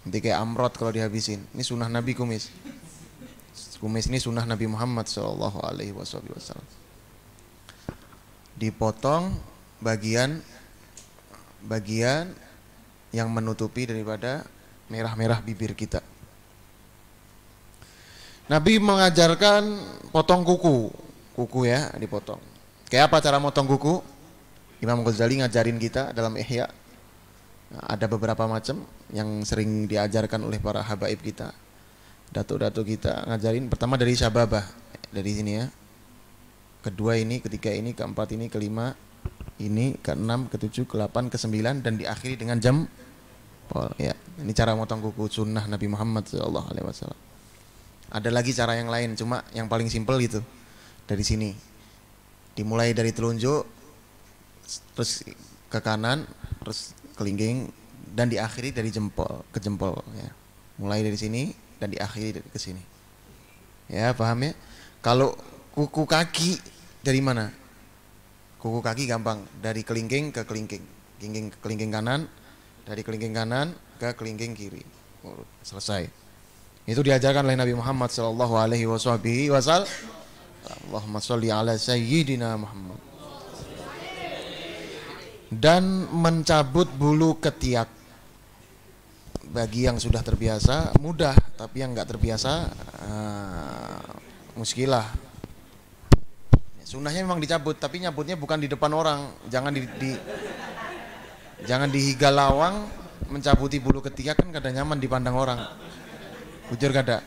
Nanti kayak amrot kalau dihabisin. Ini sunnah Nabi kumis. Kumis ini sunnah Nabi Muhammad SAW. Dipotong bagian yang menutupi daripada merah-merah bibir kita. Nabi mengajarkan potong kuku ya, dipotong. Kayak apa cara motong kuku? Imam Ghazali ngajarin kita dalam Ihya. Ada beberapa macam yang sering diajarkan oleh para habaib kita, datuk-datuk kita ngajarin. Pertama dari syababah, dari sini ya. Kedua ini, ketiga ini, keempat ini, kelima ini, keenam, ketujuh, ke-8, ke-9, dan diakhiri dengan jempol ya. Ini cara motong kuku sunnah Nabi Muhammad SAW. Ada lagi cara yang lain, cuma yang paling simpel itu dari sini. Dimulai dari telunjuk, terus ke kanan, terus kelingking, dan diakhiri dari jempol ke jempol ya. Mulai dari sini dan diakhiri ke sini. Ya, paham ya? Kalau kuku kaki dari mana? Kuku kaki gampang, dari kelingking ke kelingking. Kelingking kanan, dari kelingking kanan ke kelingking kiri. Selesai. Itu diajarkan oleh Nabi Muhammad sallallahu alaihi wasallam. Allahumma sholli ala sayyidina Muhammad. Dan mencabut bulu ketiak. Bagi yang sudah terbiasa mudah, tapi yang nggak terbiasa muskilah. Sunnahnya memang dicabut, tapi nyabutnya bukan di depan orang. Jangan jangan dihiga lawang mencabuti bulu ketiak, kan kada nyaman dipandang orang. Bujur kada.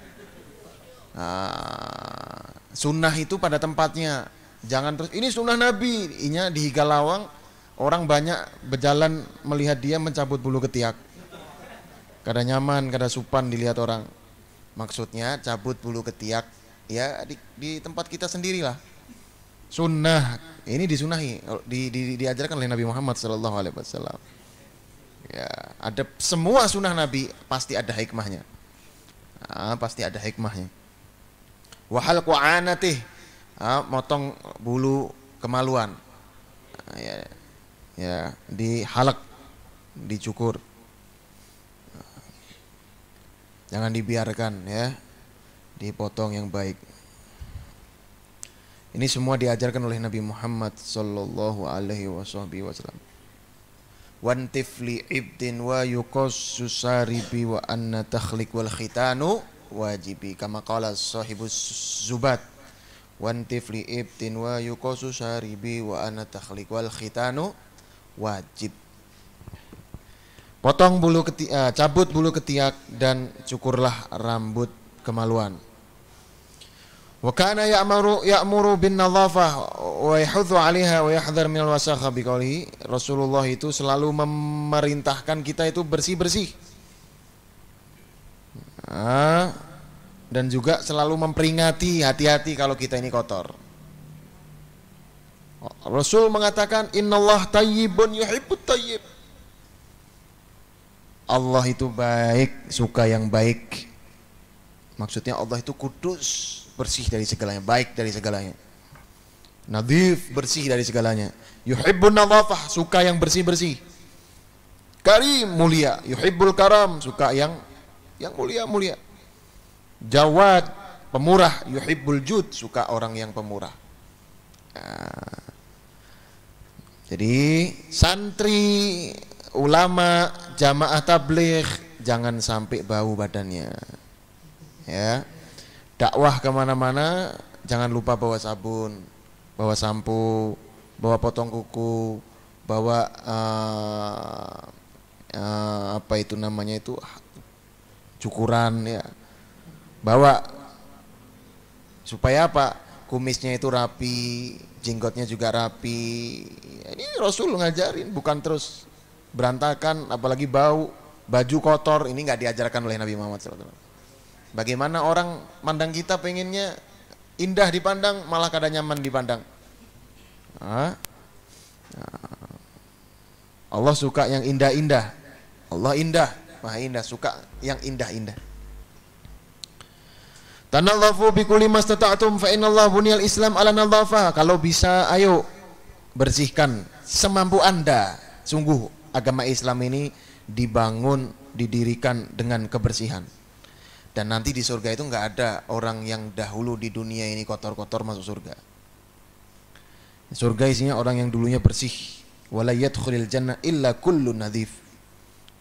Sunnah itu pada tempatnya. Jangan terus ini sunnah Nabi, inya dihiga lawang. Orang banyak berjalan melihat dia mencabut bulu ketiak. Kada nyaman, kada supan dilihat orang. Maksudnya cabut bulu ketiak ya di tempat kita sendirilah. Sunnah, ini disunahi, diajarkan oleh Nabi Muhammad SAW. Ya, ada semua sunnah Nabi pasti ada hikmahnya. Pasti ada hikmahnya. Wa halqu anatih, motong bulu kemaluan. Ya, dihalak, dicukur. Jangan dibiarkan ya, dipotong yang baik. Ini semua diajarkan oleh Nabi Muhammad sallallahu alaihi wasallam. Wan tifli ibdin wa yuqassu saribi wa anna takhliq wal khitanu wajibi kama qala sahibus zubat. Wan tifli ibdin wa yuqassu saribi wa anna takhliq wal khitanu wajib. Potong bulu ketiak, cabut bulu ketiak dan cukurlah rambut kemaluan. Wa kana ya'muru bin nadhafah wa yahuddu 'alaiha wa yahdhar minal wasakha biqaulihi. Rasulullah itu selalu memerintahkan kita itu bersih-bersih. Dan juga selalu memperingati, hati-hati kalau kita ini kotor. Rasul mengatakan innallaha thayyibun yuhibbut thayyib. Allah itu baik, suka yang baik. Maksudnya Allah itu kudus, bersih dari segalanya, baik dari segalanya. Nadhif, bersih dari segalanya. Yuhibbun nadhafah, suka yang bersih-bersih. Karim, mulia. Yuhibbul karam, suka yang mulia-mulia. Jawad, pemurah. Yuhibbul jud, suka orang yang pemurah. Jadi santri, ulama, jamaah tabligh jangan sampai bau badannya. Ya. Dakwah kemana-mana jangan lupa bawa sabun, bawa sampo, bawa potong kuku, bawa apa itu namanya itu, cukuran ya. Bawa supaya apa? Kumisnya itu rapi, jenggotnya juga rapi. Ini Rasul ngajarin, bukan terus berantakan, apalagi bau, baju kotor. Ini nggak diajarkan oleh Nabi Muhammad SAW. Bagaimana orang mandang kita pengennya indah dipandang, malah kada nyaman dipandang. Allah suka yang indah-indah. Allah indah, maha indah, suka yang indah-indah. Tanadhafu bikulli mastata'tum fa innallaha buniyal Islam ala nadhafah. Kalau bisa ayo bersihkan semampu Anda. Sungguh agama Islam ini dibangun, didirikan dengan kebersihan. Dan nanti di surga itu nggak ada orang yang dahulu di dunia ini kotor-kotor masuk surga. Surga isinya orang yang dulunya bersih. Wala yadkhulul jannah illa kullu nadhif.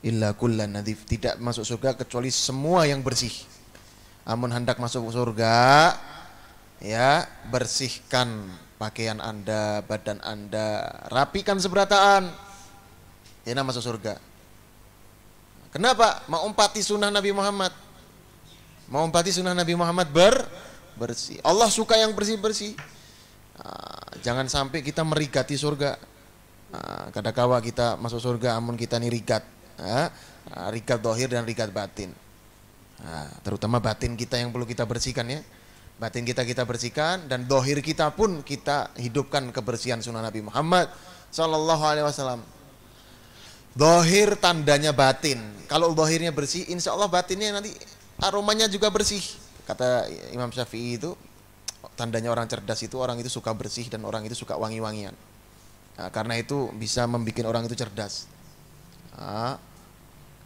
Illa kullan nadhif. Tidak masuk surga kecuali semua yang bersih. Amun hendak masuk surga, ya bersihkan pakaian Anda, badan Anda, rapikan seberataan. Ya masuk surga. Kenapa? Mau umpati sunnah Nabi Muhammad. Mau umpati sunnah Nabi Muhammad bersih. Allah suka yang bersih-bersih. Jangan sampai kita merigati surga. Kadang-kala kita masuk surga, amun kita nih rigat. Rigat dohir dan rigat batin. Terutama batin kita yang perlu kita bersihkan ya. Batin kita bersihkan, dan dohir kita pun kita hidupkan kebersihan sunnah Nabi Muhammad Sallallahu Alaihi Wasallam. Dohir tandanya batin. Kalau dohirnya bersih, insya Allah batinnya nanti aromanya juga bersih. Kata Imam Syafi'i itu, tandanya orang cerdas itu, orang itu suka bersih dan orang itu suka wangi-wangian. Karena itu bisa membuat orang itu cerdas.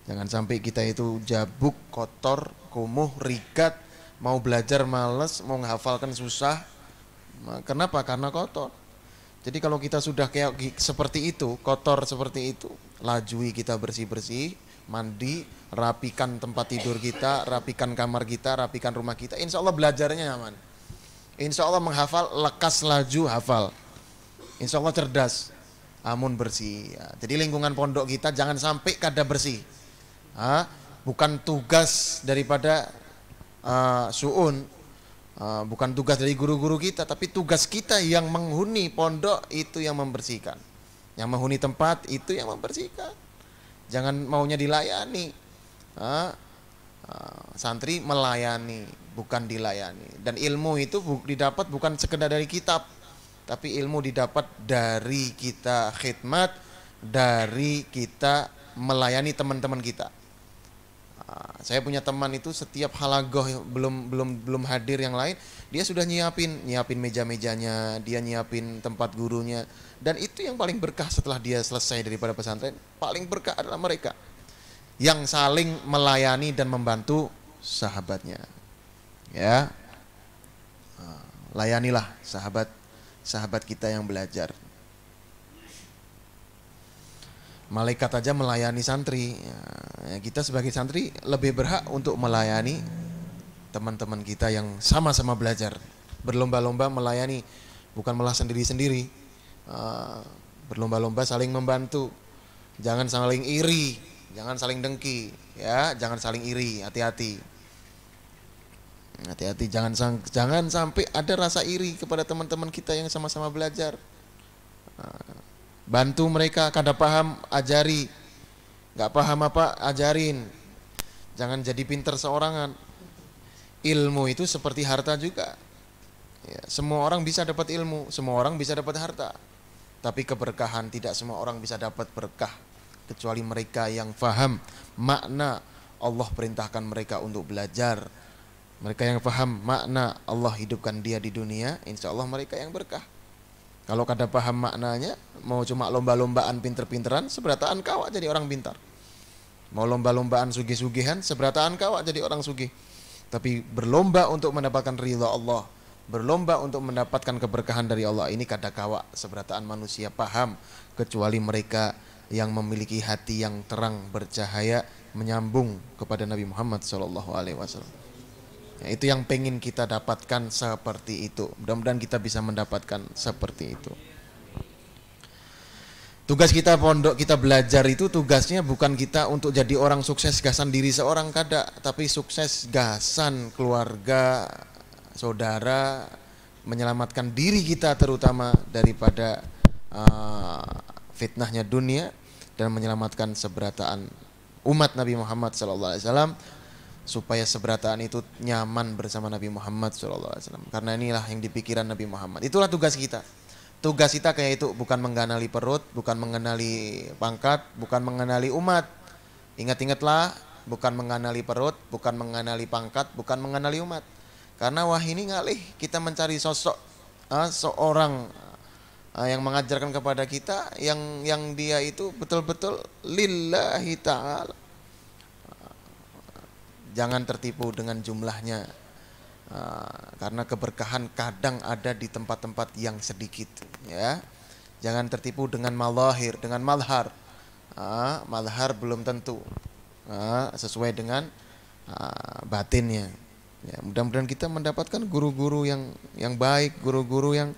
Jangan sampai kita itu jabuk, kotor, kumuh, rigat, mau belajar males, mau menghafalkan susah. Kenapa? Karena kotor. Jadi kalau kita sudah kayak seperti itu, kotor seperti itu, lajui kita bersih-bersih, mandi, rapikan tempat tidur kita, rapikan kamar kita, rapikan rumah kita, insya Allah belajarnya nyaman. Insya Allah menghafal, lekas laju hafal. Insya Allah cerdas, amun bersih. Jadi lingkungan pondok kita jangan sampai kada bersih. Bukan tugas daripada suun, bukan tugas dari guru-guru kita, tapi tugas kita yang menghuni pondok itu yang membersihkan. Yang menghuni tempat itu yang membersihkan. Jangan maunya dilayani. Santri melayani, bukan dilayani. Dan ilmu itu didapat bukan sekedar dari kitab, tapi ilmu didapat dari kita khidmat, dari kita melayani teman-teman kita. Saya punya teman itu setiap halagoh belum hadir yang lain, dia sudah nyiapin meja-mejanya, dia nyiapin tempat gurunya, dan itu yang paling berkah setelah dia selesai daripada pesantren. Paling berkah adalah mereka yang saling melayani dan membantu sahabatnya. Ya, layanilah sahabat kita yang belajar. Malaikat aja melayani santri. Ya, kita sebagai santri lebih berhak untuk melayani teman-teman kita yang sama-sama belajar. Berlomba-lomba melayani, bukan malah sendiri-sendiri. Berlomba-lomba saling membantu. Jangan saling iri, jangan saling dengki, ya, jangan saling iri. Hati-hati. Hati-hati, jangan sampai ada rasa iri kepada teman-teman kita yang sama-sama belajar. Bantu mereka, kada paham ajari, nggak paham apa ajarin. Jangan jadi pinter seorangan. Ilmu itu seperti harta juga. Ya, semua orang bisa dapat ilmu, semua orang bisa dapat harta. Tapi keberkahan tidak semua orang bisa dapat berkah, kecuali mereka yang paham makna Allah perintahkan mereka untuk belajar. Mereka yang paham makna Allah hidupkan dia di dunia, insya Allah mereka yang berkah. Kalau kada paham maknanya, mau cuma lomba-lombaan pinter-pinteran, seberataan kawak jadi orang pintar. Mau lomba-lombaan sugih-sugihan, seberataan kawak jadi orang sugih. Tapi berlomba untuk mendapatkan ridha Allah, berlomba untuk mendapatkan keberkahan dari Allah, ini kada kawak seberataan manusia paham, kecuali mereka yang memiliki hati yang terang bercahaya menyambung kepada Nabi Muhammad SAW. Ya, itu yang pengen kita dapatkan seperti itu. Mudah-mudahan kita bisa mendapatkan seperti itu. Tugas kita pondok, kita belajar itu tugasnya bukan kita untuk jadi orang sukses gasan diri seorang kada, tapi sukses gasan keluarga, saudara, menyelamatkan diri kita terutama daripada fitnahnya dunia dan menyelamatkan seberataan umat Nabi Muhammad SAW, supaya seberataan itu nyaman bersama Nabi Muhammad SAW. Karena inilah yang dipikiran Nabi Muhammad. Itulah tugas kita. Tugas kita kayak itu, bukan mengenali perut, bukan mengenali pangkat, bukan mengenali umat. Ingat-ingatlah, bukan mengenali perut, bukan mengenali pangkat, bukan mengenali umat. Karena wah ini ngalih kita mencari sosok seorang yang mengajarkan kepada kita yang dia itu betul-betul lillahi ta'ala. Jangan tertipu dengan jumlahnya, karena keberkahan kadang ada di tempat-tempat yang sedikit. Ya, jangan tertipu dengan malahir, dengan malhar. Malhar belum tentu sesuai dengan batinnya. Ya, mudah-mudahan kita mendapatkan guru-guru yang baik, guru-guru yang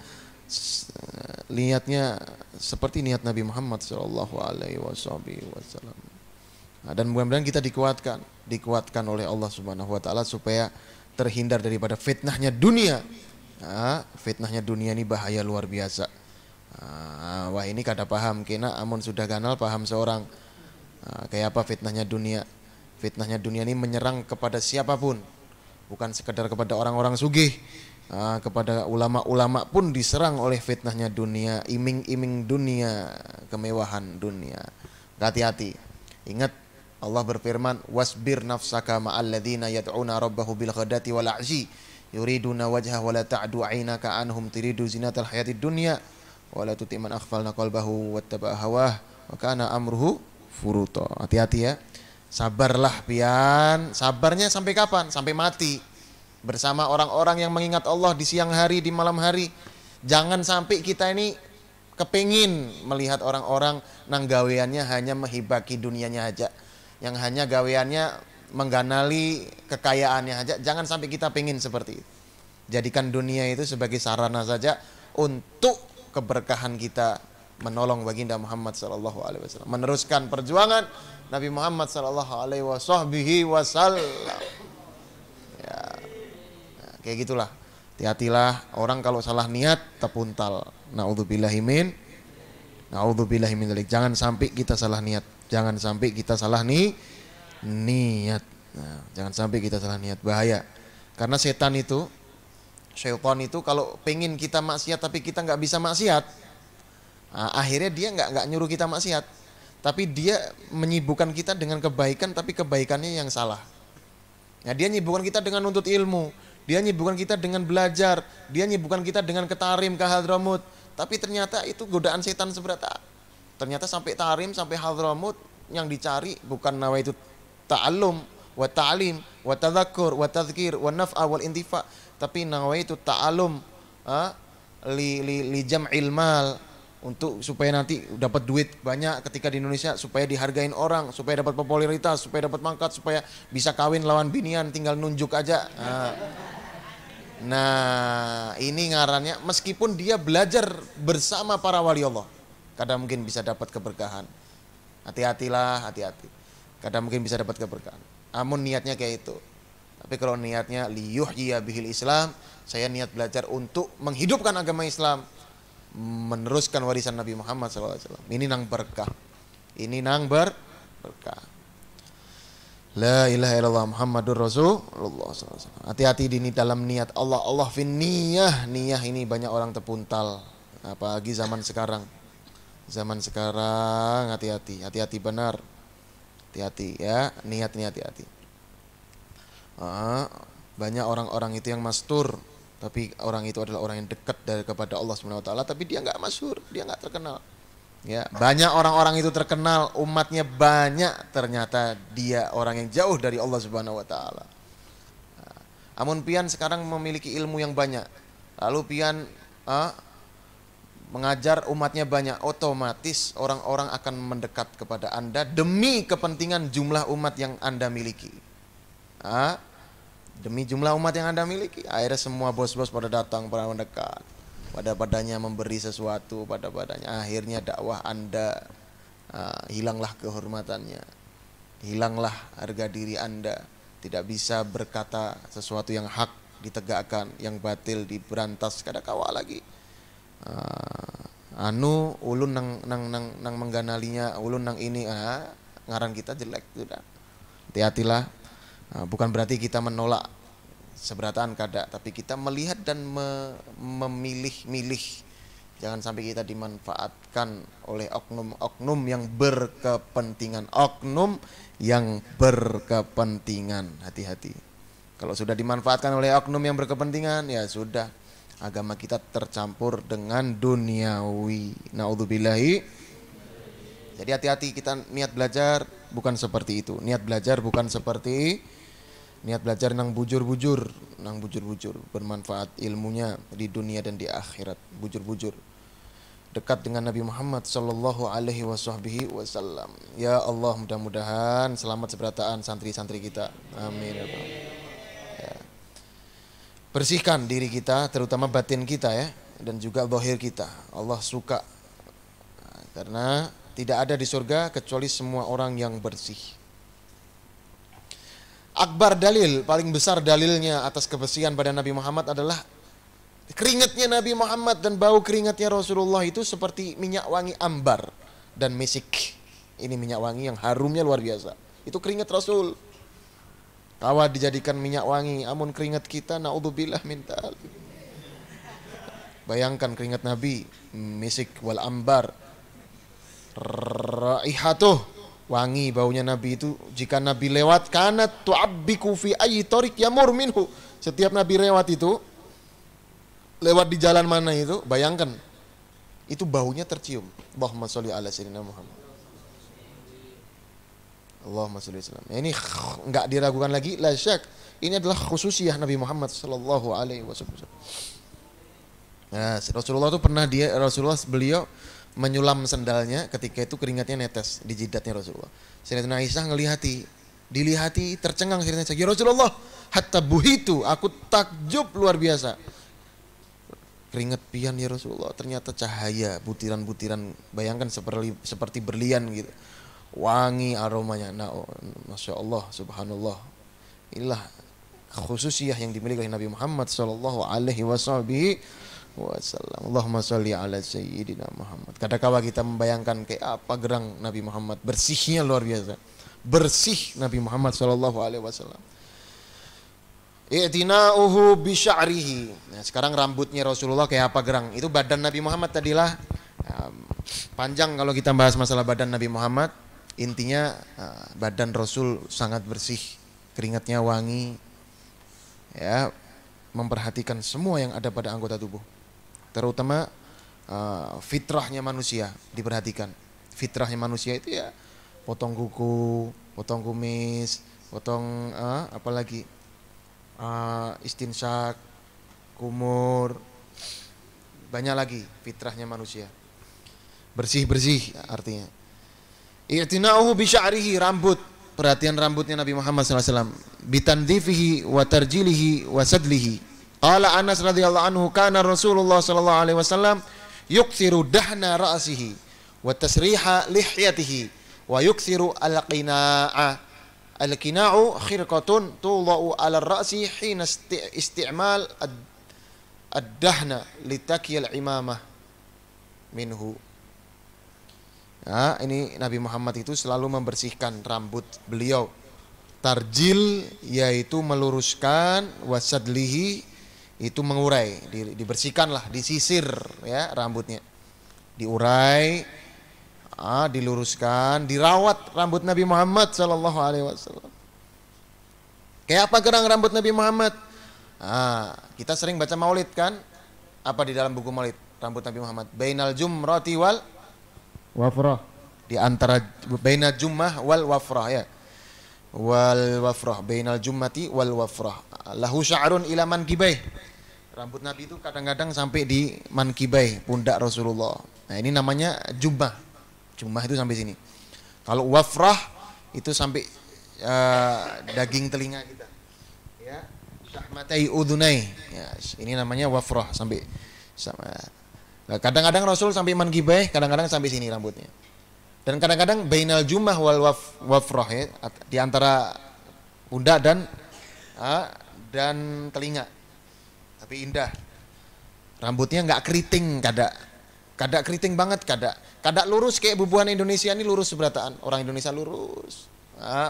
niatnya seperti niat Nabi Muhammad SAW. Dan mudah-mudahan kita dikuatkan oleh Allah Subhanahu wa taala supaya terhindar daripada fitnahnya dunia. Fitnahnya dunia ini bahaya luar biasa. Wah ini kada paham kena amun sudah ganal paham seorang. Kayak apa fitnahnya dunia? Fitnahnya dunia ini menyerang kepada siapapun, bukan sekedar kepada orang-orang sugih. Kepada ulama-ulama pun diserang oleh fitnahnya dunia, iming-iming dunia, kemewahan dunia. Hati-hati. Ingat Allah berfirman, wasbir nafsaka ma'al ladzina yad'una rabbahum bil ghadati wal 'ashi yuriduna wajha wa la ta'du 'ainaka anhum turidu zinatal hayatid dunya wa la tuti man aghfalna qalbahu wattaba'a hawah wa kana amruhu furuta. Hati-hati ya. Sabarlah pian. Sabarnya sampai kapan? Sampai mati. Bersama orang-orang yang mengingat Allah di siang hari, di malam hari. Jangan sampai kita ini kepingin melihat orang-orang nang gaweannya hanya menghibaki dunianya aja, yang hanya gaweannya mengganali kekayaannya aja. Jangan sampai kita pengen seperti itu. Jadikan dunia itu sebagai sarana saja untuk keberkahan kita menolong baginda Muhammad SAW, meneruskan perjuangan Nabi Muhammad SAW. Ya, kayak gitulah. Hati-hatilah orang kalau salah niat terpuntal. Na'udzubillahi min dzalik. Jangan sampai kita salah niat. Jangan sampai kita salah niat. Nah, jangan sampai kita salah niat, bahaya. Karena syaitan itu kalau pengen kita maksiat tapi kita nggak bisa maksiat, akhirnya dia nggak nyuruh kita maksiat. tapi dia menyibukkan kita dengan kebaikan, tapi kebaikannya yang salah. Ya, dia menyibukkan kita dengan nuntut ilmu, dia menyibukkan kita dengan belajar, dia menyibukkan kita dengan ke Tarim, ke Hadramut, tapi ternyata itu godaan setan seberata. Ternyata sampai Tarim, sampai Hadramut, yang dicari bukan nawaitu ta'allum wa ta'lim wa tadzakur wa tadzkir wa naf'a wal intifa, tapi nawaitu ta'allum li jam'il mal, untuk supaya nanti dapat duit banyak ketika di Indonesia, supaya dihargain orang, supaya dapat popularitas, supaya dapat pangkat, supaya bisa kawin lawan binian tinggal nunjuk aja. Nah, ini ngarannya meskipun dia belajar bersama para wali Allah, kadang mungkin bisa dapat keberkahan. Hati-hatilah, hati-hati. Kadang mungkin bisa dapat keberkahan. Amun niatnya kayak itu. Tapi kalau niatnya liyuhyiya bihil Islam, saya niat belajar untuk menghidupkan agama Islam, meneruskan warisan Nabi Muhammad SAW. Ini nang berkah. Ini nang berkah. La ilaha illallah Muhammadur Rasulullah SAW. Hati-hati ini dalam niat. Allah fin niyah. Niyah ini banyak orang terpuntal, apalagi zaman sekarang. Zaman sekarang hati-hati. Hati-hati benar. Hati-hati ya. Niatnya hati-hati. Banyak orang-orang itu yang mastur, tapi orang itu adalah orang yang dekat kepada Allah Subhanahu wa taala, tapi dia enggak masyhur, dia enggak terkenal. Ya, banyak orang-orang itu terkenal, umatnya banyak, ternyata dia orang yang jauh dari Allah Subhanahu wa taala. Amun pian sekarang memiliki ilmu yang banyak, lalu pian mengajar umatnya banyak, otomatis orang-orang akan mendekat kepada Anda demi kepentingan jumlah umat yang Anda miliki. Demi jumlah umat yang Anda miliki, akhirnya semua bos-bos pada datang, pada mendekat, pada-padanya memberi sesuatu, pada-padanya. Akhirnya dakwah Anda hilanglah kehormatannya, hilanglah harga diri Anda. Tidak bisa berkata sesuatu yang hak ditegakkan, yang batil diberantas. Kada kawa lagi. Ulun nang mengganalinya, ulun nang ini, ngaran kita jelek sudah. Hati-hatilah. Bukan berarti kita menolak seberataan kada, tapi kita melihat dan memilih-milih. Jangan sampai kita dimanfaatkan oleh oknum-oknum yang berkepentingan. Oknum yang berkepentingan, hati-hati. Kalau sudah dimanfaatkan oleh oknum yang berkepentingan, ya sudah, agama kita tercampur dengan duniawi. Naudzubillahi. Jadi hati-hati, kita niat belajar bukan seperti itu. Niat belajar bukan seperti niat belajar nang bujur-bujur, bermanfaat ilmunya di dunia dan di akhirat, bujur-bujur. Dekat dengan Nabi Muhammad sallallahu alaihi wasallam. Ya Allah, mudah-mudahan selamat seberataan santri-santri kita. Amin. Ya. Bersihkan diri kita, terutama batin kita ya, dan juga zahir kita. Allah suka. Karena tidak ada di surga kecuali semua orang yang bersih. Akbar dalil, paling besar dalilnya atas kebersihan pada Nabi Muhammad adalah keringatnya Nabi Muhammad, dan bau keringatnya Rasulullah itu seperti minyak wangi ambar dan mesik. Ini minyak wangi yang harumnya luar biasa. Itu keringat Rasul. Tawa dijadikan minyak wangi, amun keringat kita naudzubillah min dzalik. Bayangkan keringat Nabi, mesik wal ambar. Raihatuh, wangi baunya Nabi itu, jika Nabi lewat kanat tu'abbiku fi ayyi tariq yamur minhu. Setiap Nabi lewat itu, lewat di jalan mana itu, bayangkan itu baunya tercium. Allahumma sholli ala sayyidina Muhammad. Allahumma sholli wasallam. Ini enggak diragukan lagi, la syak. Ini adalah khususiyah Nabi Muhammad sallallahu alaihi wasallam. Nah, Rasulullah itu pernah beliau menyulam sendalnya, ketika itu keringatnya netes di jidatnya Rasulullah. Sayyidatina Aisyah dilihati tercengang Sayyidatina Aisyah, ya Rasulullah, hatta buhitu, aku takjub luar biasa. Keringat pian ya Rasulullah, ternyata cahaya, butiran-butiran, bayangkan seperti berlian gitu. Wangi aromanya. Nah, Masya Allah, subhanallah. Inilah khususiyah yang dimiliki oleh Nabi Muhammad sallallahu alaihi wasallam. Allahumma sholli ala sayyidina Muhammad. Kadang-kala kita membayangkan kayak apa gerang Nabi Muhammad, bersihnya luar biasa. Bersih Nabi Muhammad sallallahu alaihi wasallam. I'tina'uhu bi sya'rihi. Nah, sekarang rambutnya Rasulullah kayak apa gerang? Itu badan Nabi Muhammad tadilah Panjang kalau kita bahas masalah badan Nabi Muhammad. Intinya badan Rasul sangat bersih, keringatnya wangi, ya, memperhatikan semua yang ada pada anggota tubuh, terutama fitrahnya manusia diperhatikan. Fitrahnya manusia itu ya potong kuku, potong kumis, potong apalagi istinsyak, kumur, banyak lagi fitrahnya manusia. Bersih-bersih artinya. I'tina'uhu bi sya'rihi, rambut, perhatian rambutnya Nabi Muhammad SAW. Bitandifihi wa tarjilihi wa sadlihi. Qala Anas radhiyallahu anhu, kana Rasulullah sallallahu alaihi wasallam yukthiru dahna ra'sihi wa tasriha lihyatihi wa yukthiru al-qina'a. Al-qina'u khirqatun tudau 'ala ar-ra'si hina isti'mal ad-dahna litakiyal imamah minhu. Nah, ini Nabi Muhammad itu selalu membersihkan rambut beliau. Tarjil yaitu meluruskan, wasadlihi itu mengurai, dibersihkanlah, disisir ya rambutnya. Diurai, diluruskan, dirawat rambut Nabi Muhammad sallallahu alaihi wasallam. Kayak apa gerang rambut Nabi Muhammad? Kita sering baca maulid kan? Apa di dalam buku maulid rambut Nabi Muhammad? Bainal jumrati wal wafrah, di antara bainal jummah wal wafrah ya. Wal wafrah, bainal jummati wal wafrah. Lahu sya'run ila mankibai. Rambut Nabi itu kadang-kadang sampai di mankibai, pundak Rasulullah. Nah, ini namanya jummah. Jummah itu sampai sini. Kalau wafrah itu sampai daging telinga kita. Ya, syahmatai udhunai. Ya, ini namanya wafrah sampai sama. Kadang-kadang Rasul sampai mankibai, kadang-kadang sampai sini rambutnya. Dan kadang-kadang bainal jummah wal wafrah ya, di antara pundak dan telinga. Tapi indah. Rambutnya enggak keriting, kada keriting banget, kada lurus kayak bubuhan Indonesia ini lurus seberataan. Orang Indonesia lurus.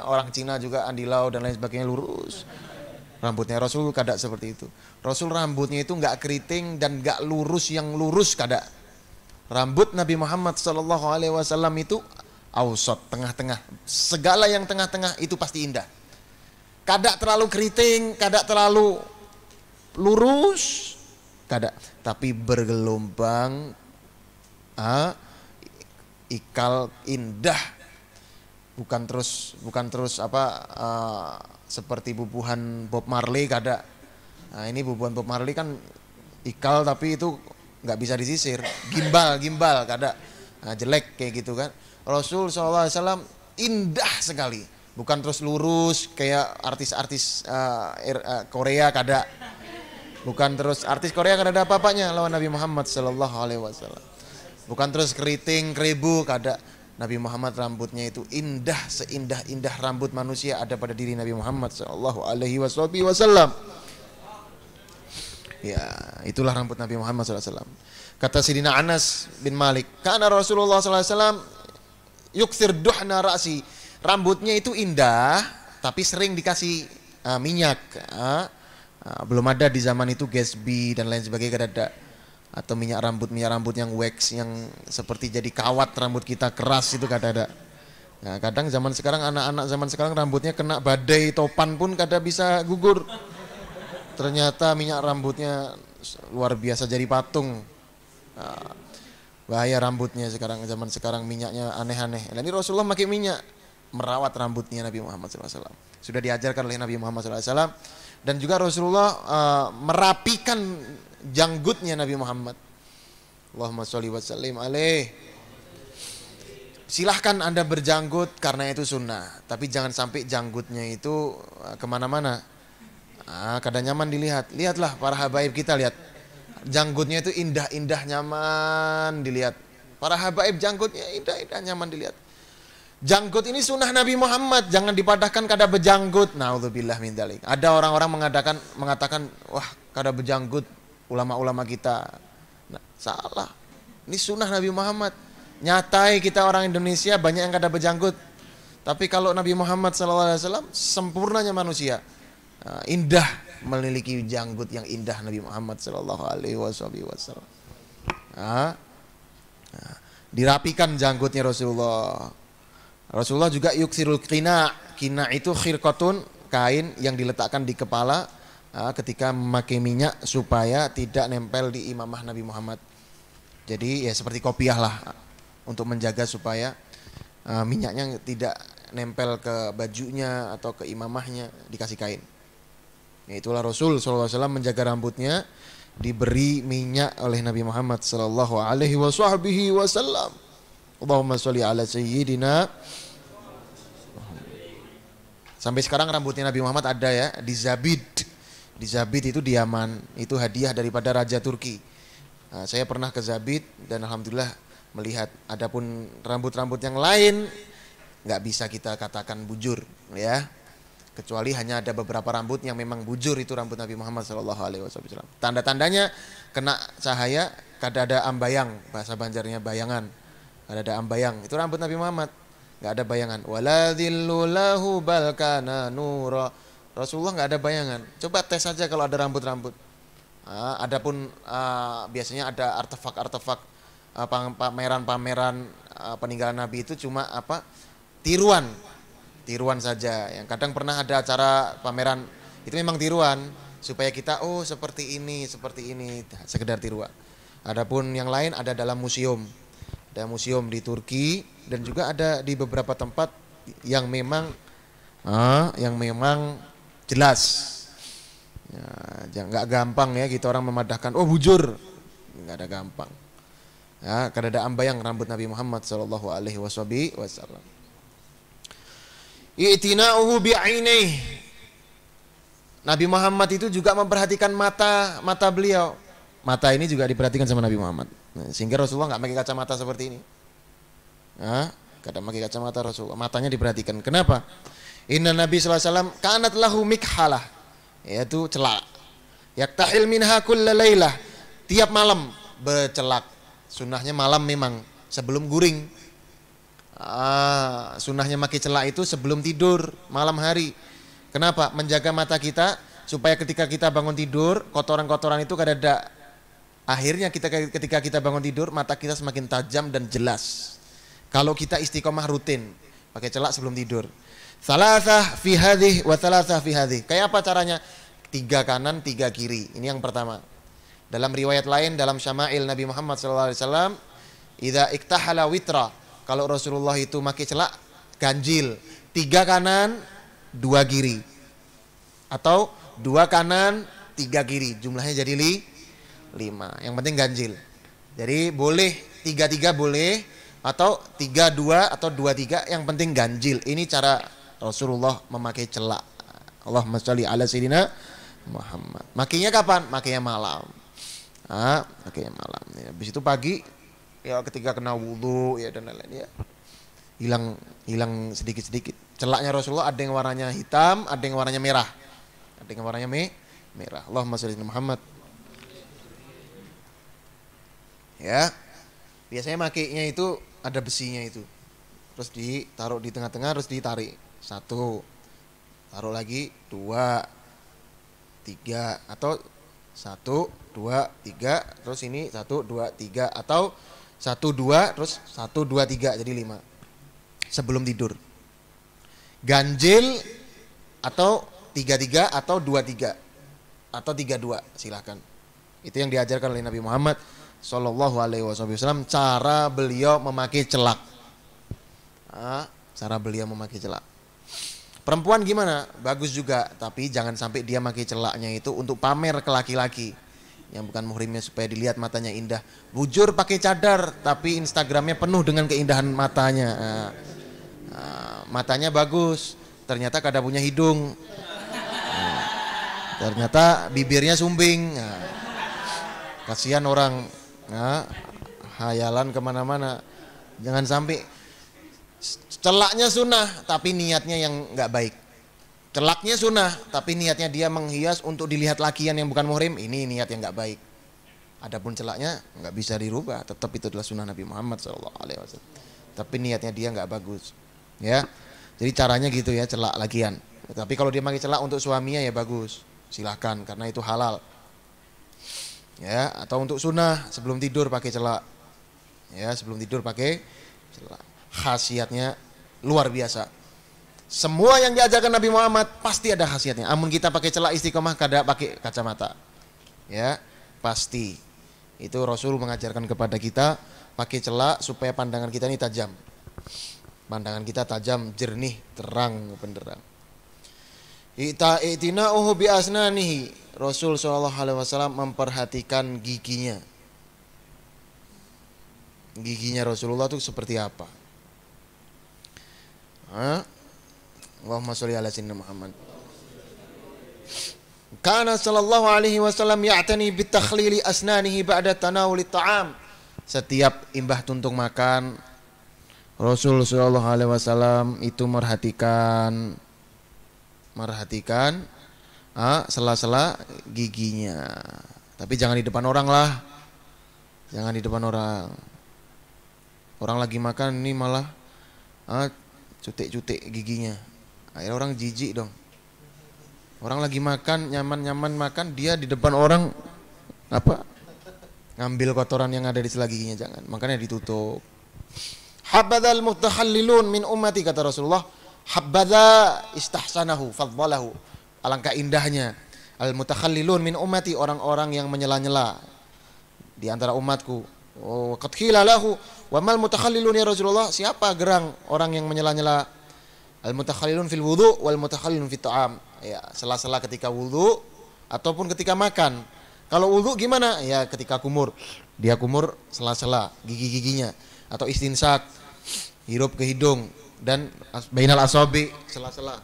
Orang Cina juga andilau dan lain sebagainya lurus. Rambutnya Rasul kada seperti itu. Rasul rambutnya itu enggak keriting dan enggak lurus yang lurus kada. Rambut Nabi Muhammad sallallahu alaihi wasallam itu ausat, tengah-tengah. Segala yang tengah-tengah itu pasti indah. Kada terlalu keriting, kada terlalu lurus, kada, tapi bergelombang, ikal indah. Bukan terus seperti bubuhan Bob Marley kada. Nah, ini bubuhan Bob Marley kan ikal tapi itu nggak bisa disisir, gimbal kada. Nah, jelek kayak gitu kan. Rasul SAW indah sekali, bukan terus lurus kayak artis-artis Korea kada. Bukan terus artis Korea kada ada apa-apanya lawan Nabi Muhammad SAW. Bukan terus keriting keribu kada. Nabi Muhammad rambutnya itu indah, seindah-indah rambut manusia ada pada diri Nabi Muhammad sallallahu alaihi wasallam. Ya, itulah rambut Nabi Muhammad SAW. Kata Sidina Anas bin Malik, karena Rasulullah SAW yukthir duhna ra'si, rambutnya itu indah, tapi sering dikasih minyak. Belum ada di zaman itu Gatsby dan lain sebagainya, kada ada. Atau minyak rambut yang wax, yang seperti jadi kawat rambut kita keras itu kada ada. Nah, kadang zaman sekarang anak-anak zaman sekarang rambutnya kena badai topan pun kada bisa gugur. Ternyata minyak rambutnya luar biasa jadi patung. Bahaya rambutnya sekarang, zaman sekarang minyaknya aneh-aneh. Nah, ini Rasulullah pakai minyak merawat rambutnya Nabi Muhammad SAW. Sudah diajarkan oleh Nabi Muhammad SAW. Dan juga Rasulullah merapikan janggutnya Nabi Muhammad. Allahumma sholli wa sallim alaih. Silahkan Anda berjanggut karena itu sunnah, tapi jangan sampai janggutnya itu kemana-mana. Kadang nyaman dilihat. Lihatlah para habaib kita, lihat janggutnya itu indah-indah, nyaman dilihat. Para habaib janggutnya indah-indah, nyaman dilihat. Janggut ini sunnah Nabi Muhammad, jangan dipadahkan kada bejanggut. Naudzubillah min dzalik. Ada orang-orang mengatakan, wah kada bejanggut ulama-ulama kita. Nah, salah. Ini sunnah Nabi Muhammad. Nyatai kita orang Indonesia banyak yang kada bejanggut. Tapi kalau Nabi Muhammad SAW sempurnanya manusia, indah, memiliki janggut yang indah Nabi Muhammad SAW. dirapikan janggutnya Rasulullah. Rasulullah juga yuksirul qina. Qina itu khirqatun, kain yang diletakkan di kepala ketika memakai minyak supaya tidak nempel di imamah Nabi Muhammad. Jadi ya seperti kopiah lah untuk menjaga supaya minyaknya tidak nempel ke bajunya atau ke imamahnya, dikasih kain. Ya, itulah Rasul SAW menjaga rambutnya diberi minyak oleh Nabi Muhammad SAW. Allahumma sholli ala sayyidina. Sampai sekarang rambutnya Nabi Muhammad ada ya di Zabid. Di Zabid itu di Yaman, itu hadiah daripada Raja Turki. Nah, saya pernah ke Zabid dan alhamdulillah melihat. Adapun rambut-rambut yang lain nggak bisa kita katakan bujur ya. Kecuali hanya ada beberapa rambut yang memang bujur, itu rambut Nabi Muhammad SAW. Tanda-tandanya kena cahaya, kada ada ambayang, bahasa Banjarnya bayangan. Ada ambayang, itu rambut Nabi Muhammad, nggak ada bayangan. Wala dhillulahu balkana nura. Rasulullah nggak ada bayangan. Coba tes saja kalau ada rambut-rambut. Adapun biasanya ada artefak-artefak pameran-pameran peninggalan Nabi itu cuma tiruan saja. Yang kadang pernah ada acara pameran itu memang tiruan supaya kita seperti ini, sekedar tiruan. Adapun yang lain ada dalam museum. Ada museum di Turki dan juga ada di beberapa tempat yang memang jelas. Ya, nggak gampang ya kita orang memadahkan bujur, nggak ada gampang. Ya, kada ada ambayang rambut Nabi Muhammad SAW. I'tina'uhu bi'ainih. Nabi Muhammad itu juga memperhatikan mata beliau. Mata ini juga diperhatikan sama Nabi Muhammad. Sehingga Rasulullah nggak pakai kacamata seperti ini. Kadang pakai kacamata Rasulullah. Matanya diperhatikan. Kenapa? Inna Nabi SAW kanat lahu mikhalah, yaitu celak. Yaktahil minha kulla laylah. Tiap malam bercelak. Sunnahnya malam memang sebelum guring. Sunnahnya pakai celak itu sebelum tidur malam hari. Kenapa? Menjaga mata kita supaya ketika kita bangun tidur kotoran-kotoran itu kada ada. Akhirnya ketika kita bangun tidur mata kita semakin tajam dan jelas. Kalau kita istiqomah rutin pakai celak sebelum tidur. Thalathah fi hadhihi wa thalathah fi hadhihi. Kayak apa caranya? 3 kanan, 3 kiri. Ini yang pertama. Dalam riwayat lain dalam Syama'il Nabi Muhammad SAW, idza iktahala witra. Kalau Rasulullah itu pakai celak ganjil, 3 kanan, 2 kiri. Atau 2 kanan, 3 kiri. Jumlahnya jadi 5. Yang penting ganjil. Jadi boleh 3-3 boleh, atau 3-2 atau 2-3, yang penting ganjil. Ini cara Rasulullah memakai celak. Allahumma sholli ala sayyidina Muhammad. Makainya kapan? Makainya malam. Makainya malam. Ya, habis itu pagi ya ketika kena wudu ya dan lain-lain ya. Hilang sedikit-sedikit. Celaknya Rasulullah ada yang warnanya hitam, ada yang warnanya merah. Ada yang warnanya merah. Allahumma sholli ala Muhammad. Ya. Biasanya makainya itu ada besinya itu. Terus ditaruh di tengah-tengah, terus ditarik. 1. Taruh lagi 2, 3 atau 1, 2, 3, terus ini 1, 2, 3 atau 1, 2 terus 1, 2, 3 jadi 5. Sebelum tidur. Ganjil atau 3-3 atau 2-3 atau 3-2 silakan. Itu yang diajarkan oleh Nabi Muhammad Sallallahu alaihi wasallam, cara beliau memakai celak. Cara beliau memakai celak. Perempuan gimana? Bagus juga, tapi jangan sampai dia memakai celaknya itu untuk pamer ke laki-laki yang bukan muhrimnya supaya dilihat matanya indah. Bujur pakai cadar, tapi Instagramnya penuh dengan keindahan matanya. Matanya bagus, ternyata kada punya hidung. Ternyata bibirnya sumbing. Kasihan orang. Hayalan kemana-mana. Jangan sampai celaknya sunnah tapi niatnya yang nggak baik. Celaknya sunnah tapi niatnya dia menghias untuk dilihat lakian yang bukan muhrim, ini niat yang nggak baik. Adapun celaknya nggak bisa dirubah, tetap itu adalah sunnah Nabi Muhammad SAW. Tapi niatnya dia nggak bagus, ya. Jadi caranya gitu ya, celak lakian. Tapi kalau dia pakai celak untuk suaminya ya bagus, silahkan karena itu halal. Ya, atau untuk sunnah sebelum tidur pakai celak. Ya, sebelum tidur pakai celak. Khasiatnya luar biasa. Semua yang diajarkan Nabi Muhammad pasti ada khasiatnya. Amun kita pakai celak istiqomah kada pakai kacamata. Ya, pasti. Itu Rasul mengajarkan kepada kita pakai celak supaya pandangan kita ini tajam. Pandangan kita tajam, jernih, terang, benderang. I'tina'uhu bi asnanihi. Rasul SAW memperhatikan giginya. Giginya Rasulullah itu seperti apa? Allahumma sholli ala sayyidina Muhammad. Kana sallallahu alaihi wasallam ya'tani bitakhlili asnanihi ba'da tanawuli ta'am. Setiap imbah tuntung makan, Rasul sallallahu alaihi wasallam itu merhatikan sela-sela giginya. Tapi jangan di depan orang lah. Jangan di depan orang. Orang lagi makan ini malah cutik-cutik giginya. Akhirnya orang jijik dong. Orang lagi makan, nyaman-nyaman makan, dia di depan orang ngambil kotoran yang ada di sela giginya, jangan. Makanya ditutup. Habadzal mutakhallilun min ummati, kata Rasulullah. Habadza istahsanahu faddalahu. Alangkah indahnya al mutakhallilun min ummati, orang-orang yang menyela-nyela di antara umatku. Oh, qad qila lahu wa mal mutakhallilun ya Rasulullah? Siapa gerang orang yang menyela-nyela? Al mutakhallilun fil wudu wal mutakhallilun fit ta'am. Ya, sela-sela ketika wudu ataupun ketika makan. Kalau wudu gimana? Ya, ketika kumur. Dia kumur sela-sela gigi-giginya, atau istinsak, hirup ke hidung, dan bainal asabi, sela-sela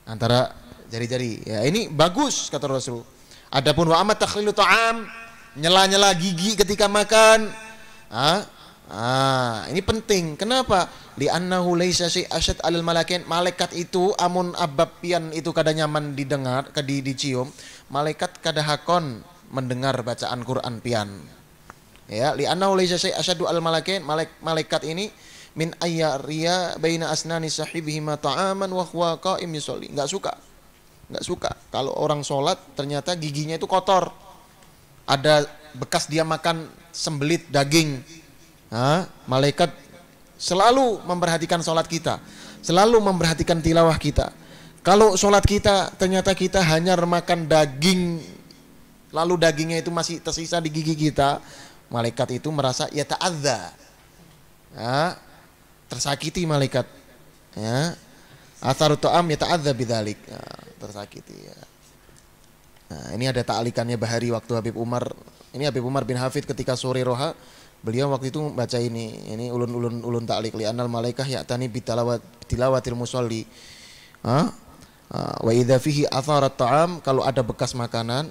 antara jari-jari. Ya, ini bagus kata Rasul. Adapun wa amat takhlilu ta'am, nyela-nyela gigi ketika makan. Ini penting. Kenapa? Li'annahu laisa syai' asyad 'alal malaikain. Malaikat itu amun abab pian itu kada nyaman didengar, dicium. Malaikat kada hakon mendengar bacaan Quran pian. Ya, li'annahu laisa syai' asyadu 'alal malaikain. Malaikat ini min ayyariya baina asnani sahibihi ma ta'aman wa huwa qa'im yusolli. Enggak suka kalau orang sholat ternyata giginya itu kotor. Ada bekas dia makan sembelit daging. Malaikat selalu memperhatikan sholat kita, selalu memperhatikan tilawah kita. Kalau sholat kita ternyata kita hanya makan daging, lalu dagingnya itu masih tersisa di gigi kita, malaikat itu merasa ya ta'adza, tersakiti malaikat. Atharu ta'am ya ta'adza bidzalik, tersakiti ya. Nah, ini ada ta'alikannya Bahari waktu Habib Umar. Ini Habib Umar bin Hafid ketika sore roha, beliau waktu itu baca ini ulun ta'liq li anal malaikah ya'tani tilawatil musolli. Wa idza fihi atharat ta'am, kalau ada bekas makanan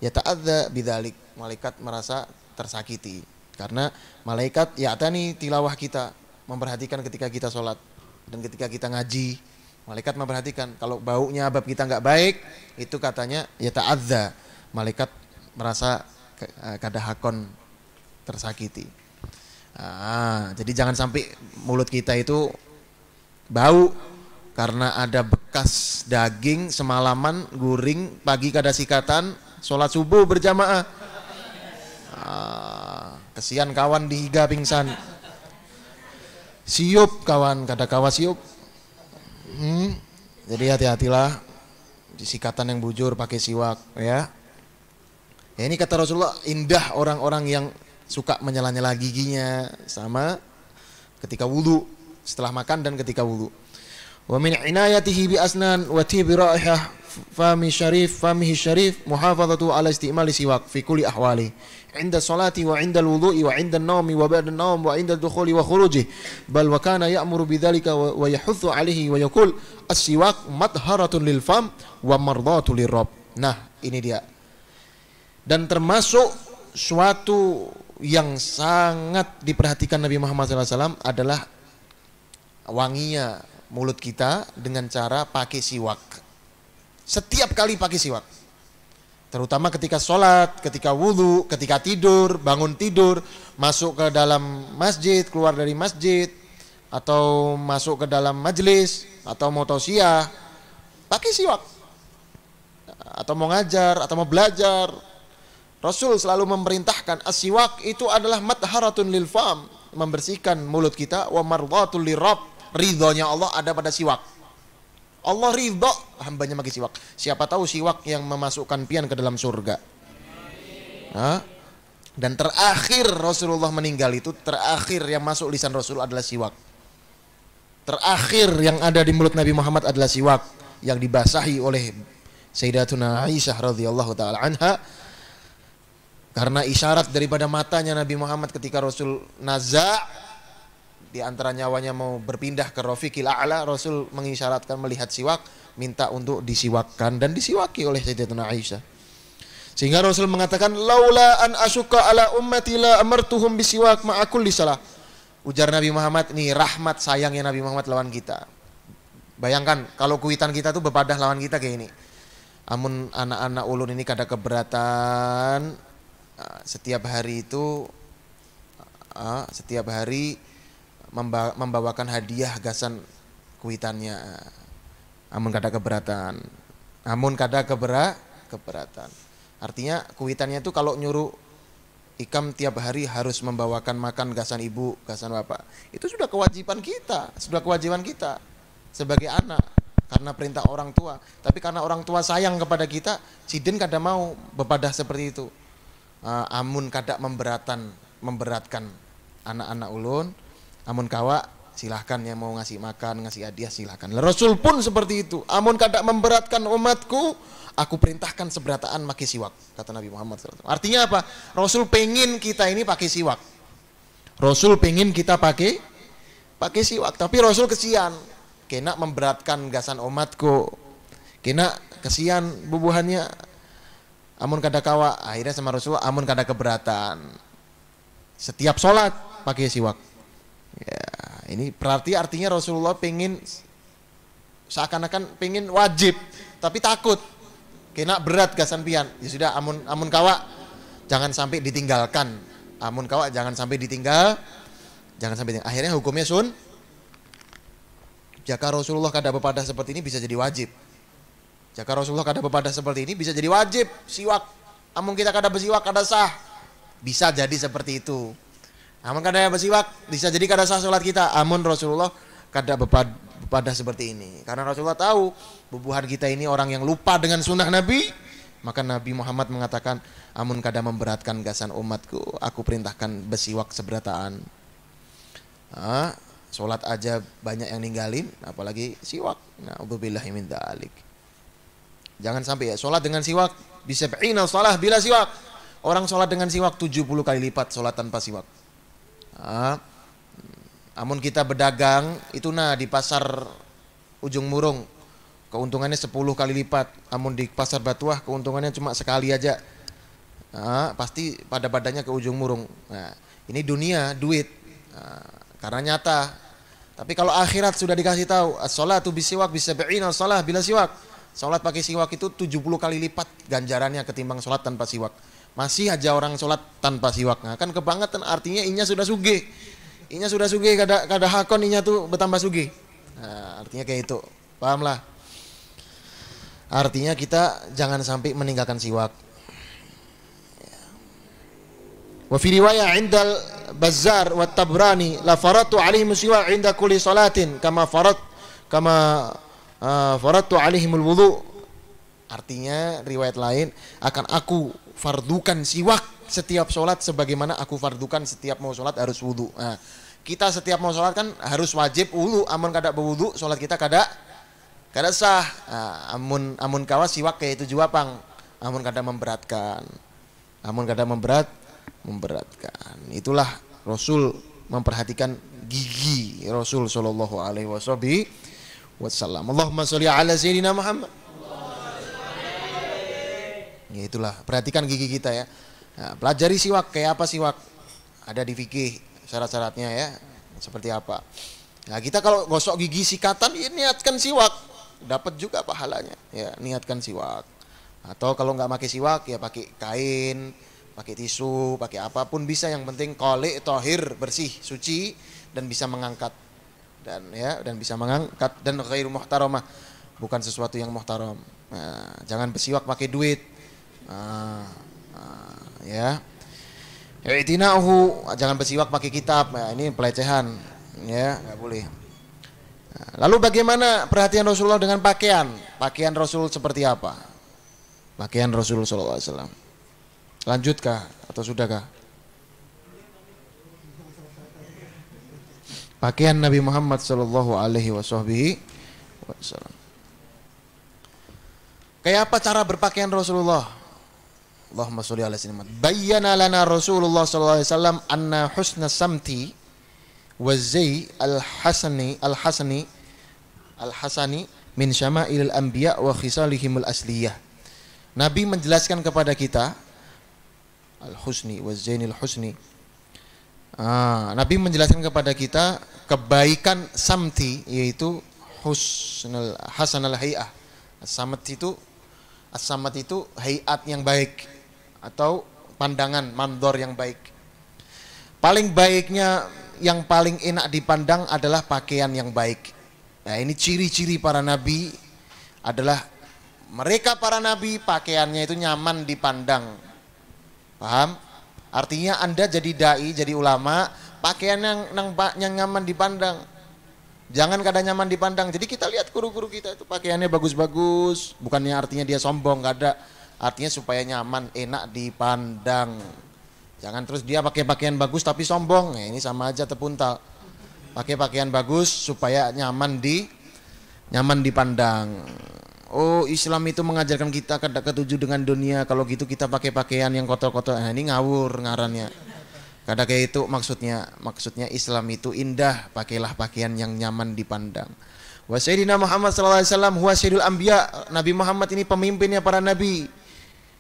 ya ta'adza bidzalik, malaikat merasa tersakiti karena malaikat ya'tani tilawah kita, memperhatikan ketika kita sholat dan ketika kita ngaji. Malaikat memperhatikan kalau baunya abab kita enggak baik, itu katanya ya ta'adza, malaikat merasa kada hakon tersakiti. Jadi jangan sampai mulut kita itu bau karena ada bekas daging semalaman guring, pagi kada sikatan, sholat subuh berjamaah. Kesian kawan dihiga pingsan. Siup kawan, kada kawa siup. Jadi hati-hatilah di sikatan yang bujur pakai siwak ya. Ini kata Rasulullah, indah orang-orang yang suka menyela-nyela giginya, sama ketika wudu, setelah makan dan ketika wudu. Wa min inayatihi bi asnan wa tibi raihah famihi syarif muhafazatu ala istimali siwak fi kulli ahwali. Inda salati wa inda al-wudu'i wa inda an-nawmi wa ba'da an-nawm wa inda ad-dukhuli wa khuruji. Bal wa kana ya'muru bidzalika wa yahuthu 'alaihi wa yaqul as-siwak madharatun lil fam wa mardatu lirabb. Nah, ini dia. Dan termasuk suatu yang sangat diperhatikan Nabi Muhammad SAW adalah wanginya mulut kita dengan cara pakai siwak. Setiap kali pakai siwak, terutama ketika sholat, ketika wudhu, ketika tidur, bangun tidur, masuk ke dalam masjid, keluar dari masjid, atau masuk ke dalam majelis, atau mau tausiah, pakai siwak. Atau mau ngajar, atau mau belajar, Rasul selalu memerintahkan as-siwak itu adalah matharatun lil fam, membersihkan mulut kita, wa mardhatul lirabb, ridhonya Allah ada pada siwak. Allah ridho hambanya pakai siwak. Siapa tahu siwak yang memasukkan pian ke dalam surga. Nah, dan terakhir Rasulullah meninggal itu, terakhir yang masuk lisan Rasul adalah siwak. Terakhir yang ada di mulut Nabi Muhammad adalah siwak yang dibasahi oleh Sayyidatuna Aisyah radhiyallahu taala anha. Karena isyarat daripada matanya Nabi Muhammad ketika Rasul naza' di antara nyawanya mau berpindah ke Rafiqil A'la, Rasul mengisyaratkan melihat siwak, minta untuk disiwakkan dan disiwaki oleh Sayyidatuna Aisyah. Sehingga Rasul mengatakan, laula an asyqa ala ummati la amartuhum bisiwak ma'a kulli salah. Ujar Nabi Muhammad, ini rahmat sayangnya Nabi Muhammad lawan kita. Bayangkan kalau kuitan kita tuh bepadah lawan kita kayak ini. Amun anak-anak ulun ini kada keberatan, setiap hari itu setiap hari membawakan hadiah gasan kuitannya. Amun kada keberatan. Amun kada keberatan. Artinya kuitannya itu kalau nyuruh ikam tiap hari harus membawakan makan gasan ibu, gasan bapak. Itu sudah kewajiban kita, sebagai anak karena perintah orang tua. Tapi karena orang tua sayang kepada kita, sidin kada mau bepadah seperti itu. Amun kada memberatkan anak-anak ulun, amun kawa silahkan yang mau ngasih makan, ngasih hadiah silahkan. Rasul pun seperti itu. Amun kada memberatkan umatku, aku perintahkan seberataan pakai siwak, kata Nabi Muhammad SAW. Artinya apa? Rasul pengen kita ini pakai siwak. Rasul pengen kita pakai siwak. Tapi Rasul kesian, kena memberatkan gasan umatku, kena kesian bubuhannya. Amun kada kawa, akhirnya sama Rasulullah, amun kada keberatan, setiap sholat pakai siwak. Ya, ini berarti artinya Rasulullah pengen seakan-akan pengen wajib, tapi takut kena berat gasan pian. Ya sudah, amun kawa jangan sampai ditinggalkan. Amun kawa jangan sampai ditinggal. Akhirnya hukumnya sun. Jika Rasulullah kada bepadah seperti ini bisa jadi wajib. Jika Rasulullah kada bepadah seperti ini bisa jadi wajib siwak. Amun kita kada bersiwak kada sah. Bisa jadi seperti itu. Amun kada bersiwak bisa jadi kada sah salat kita. Amun Rasulullah kada bepadah seperti ini. Karena Rasulullah tahu bubuhan kita ini orang yang lupa dengan sunnah Nabi. Maka Nabi Muhammad mengatakan, amun kada memberatkan gasan umatku, aku perintahkan bersiwak seberataan. Sholat aja banyak yang ninggalin, apalagi siwak. Na'udzubillahi min dzalik. Jangan sampai ya sholat dengan siwak bisa ba'ina shalah bila siwak. Orang sholat dengan siwak 70 kali lipat sholat tanpa siwak. Amun kita berdagang itu di pasar Ujung Murung keuntungannya 10 kali lipat. Amun di pasar Batuah keuntungannya cuma sekali aja. Pasti pada badannya ke Ujung Murung. Nah, ini dunia, duit. Karena nyata. Tapi kalau akhirat sudah dikasih tahu, as-sholatu bisiwak bisab'ina shalah bila siwak. Sholat pakai siwak itu 70 kali lipat ganjarannya ketimbang sholat tanpa siwak. Masih aja orang sholat tanpa siwak. Nah, kan kebangetan, artinya inya sudah sugih. Inya sudah sugih, kada hakon inya tuh bertambah sugih. Nah, artinya kayak itu. Pahamlah. Artinya kita jangan sampai meninggalkan siwak. Wa fi riwayah 'indal Bazzar wa Tabrani la faratu 'alaihim siwak 'inda kulli salatin kama faratu 'alaihimul wudu. Artinya riwayat lain, akan aku fardukan siwak setiap sholat sebagaimana aku fardukan setiap mau sholat harus wudu. Nah, kita setiap mau sholat kan harus wajib wudu. Amun kada berwudu sholat kita kada sah. Nah, amun kawas siwak kayak itu jua pang. Amun kada memberatkan. Itulah Rasul memperhatikan gigi Rasul sallallahu alaihi wasallam. Allahumma sholli ala sayyidina Muhammad. Ya, itulah, perhatikan gigi kita ya. Nah, pelajari siwak, kayak apa siwak? Ada di fikih syarat-syaratnya ya. Seperti apa? Nah, kita kalau gosok gigi sikatan ya niatkan siwak, dapat juga pahalanya. Ya, niatkan siwak. Atau kalau nggak pakai siwak ya pakai kain, pakai tisu, pakai apapun bisa, yang penting qali, tahir, bersih, suci dan bisa mengangkat. Dan bisa mengangkat dan ghairu muhtaramah, bukan sesuatu yang muhtaram. Nah, jangan bersiwak pakai duit. Ya. I'tina'uhu, jangan bersiwak pakai kitab. Nah, ini pelecehan. Ya, enggak boleh. Lalu bagaimana perhatian Rasulullah dengan pakaian? Pakaian Rasul seperti apa? Pakaian Rasul sallallahu alaihi wasallam. Lanjutkah atau sudahkah? Pakaian Nabi Muhammad sallallahu alaihi wasallam. Kayak apa cara berpakaian Rasulullah? Allahumma sholli ala sayyidina Muhammad. Bayyana lana Rasulullah sallallahu alaihi wasallam anna husna samti wa zai al-hasani min syama'il al-anbiya wa khisalihim al-asliyah. Nabi menjelaskan kepada kita al-husni wa zainil husni. Nabi menjelaskan kepada kita kebaikan samti, yaitu husnul hasanal hay'ah. As-samat itu hayat yang baik atau pandangan mandor yang baik. Paling baiknya, yang paling enak dipandang adalah pakaian yang baik. Nah, ini ciri-ciri para nabi adalah mereka para nabi pakaiannya itu nyaman dipandang. Paham? Artinya Anda jadi dai, jadi ulama, pakaian yang nyaman dipandang. Jangan kadang nyaman dipandang. Jadi kita lihat guru-guru kita itu pakaiannya bagus-bagus, bukannya artinya dia sombong, enggak ada. Artinya supaya nyaman, enak dipandang. Jangan terus dia pakai pakaian bagus tapi sombong. Nah, ini sama aja terpuntal. Pakai pakaian bagus supaya nyaman dipandang. Oh, Islam itu mengajarkan kita ketujuh dengan dunia. Kalau gitu kita pakai pakaian yang kotor-kotor. Nah, ini ngawur ngarannya. Kada kayak itu maksudnya. Maksudnya Islam itu indah, pakailah pakaian yang nyaman dipandang. Wa sayyidina Muhammad sallallahu alaihi wasallam huwa sayyidul anbiya. Nabi Muhammad ini pemimpinnya para nabi.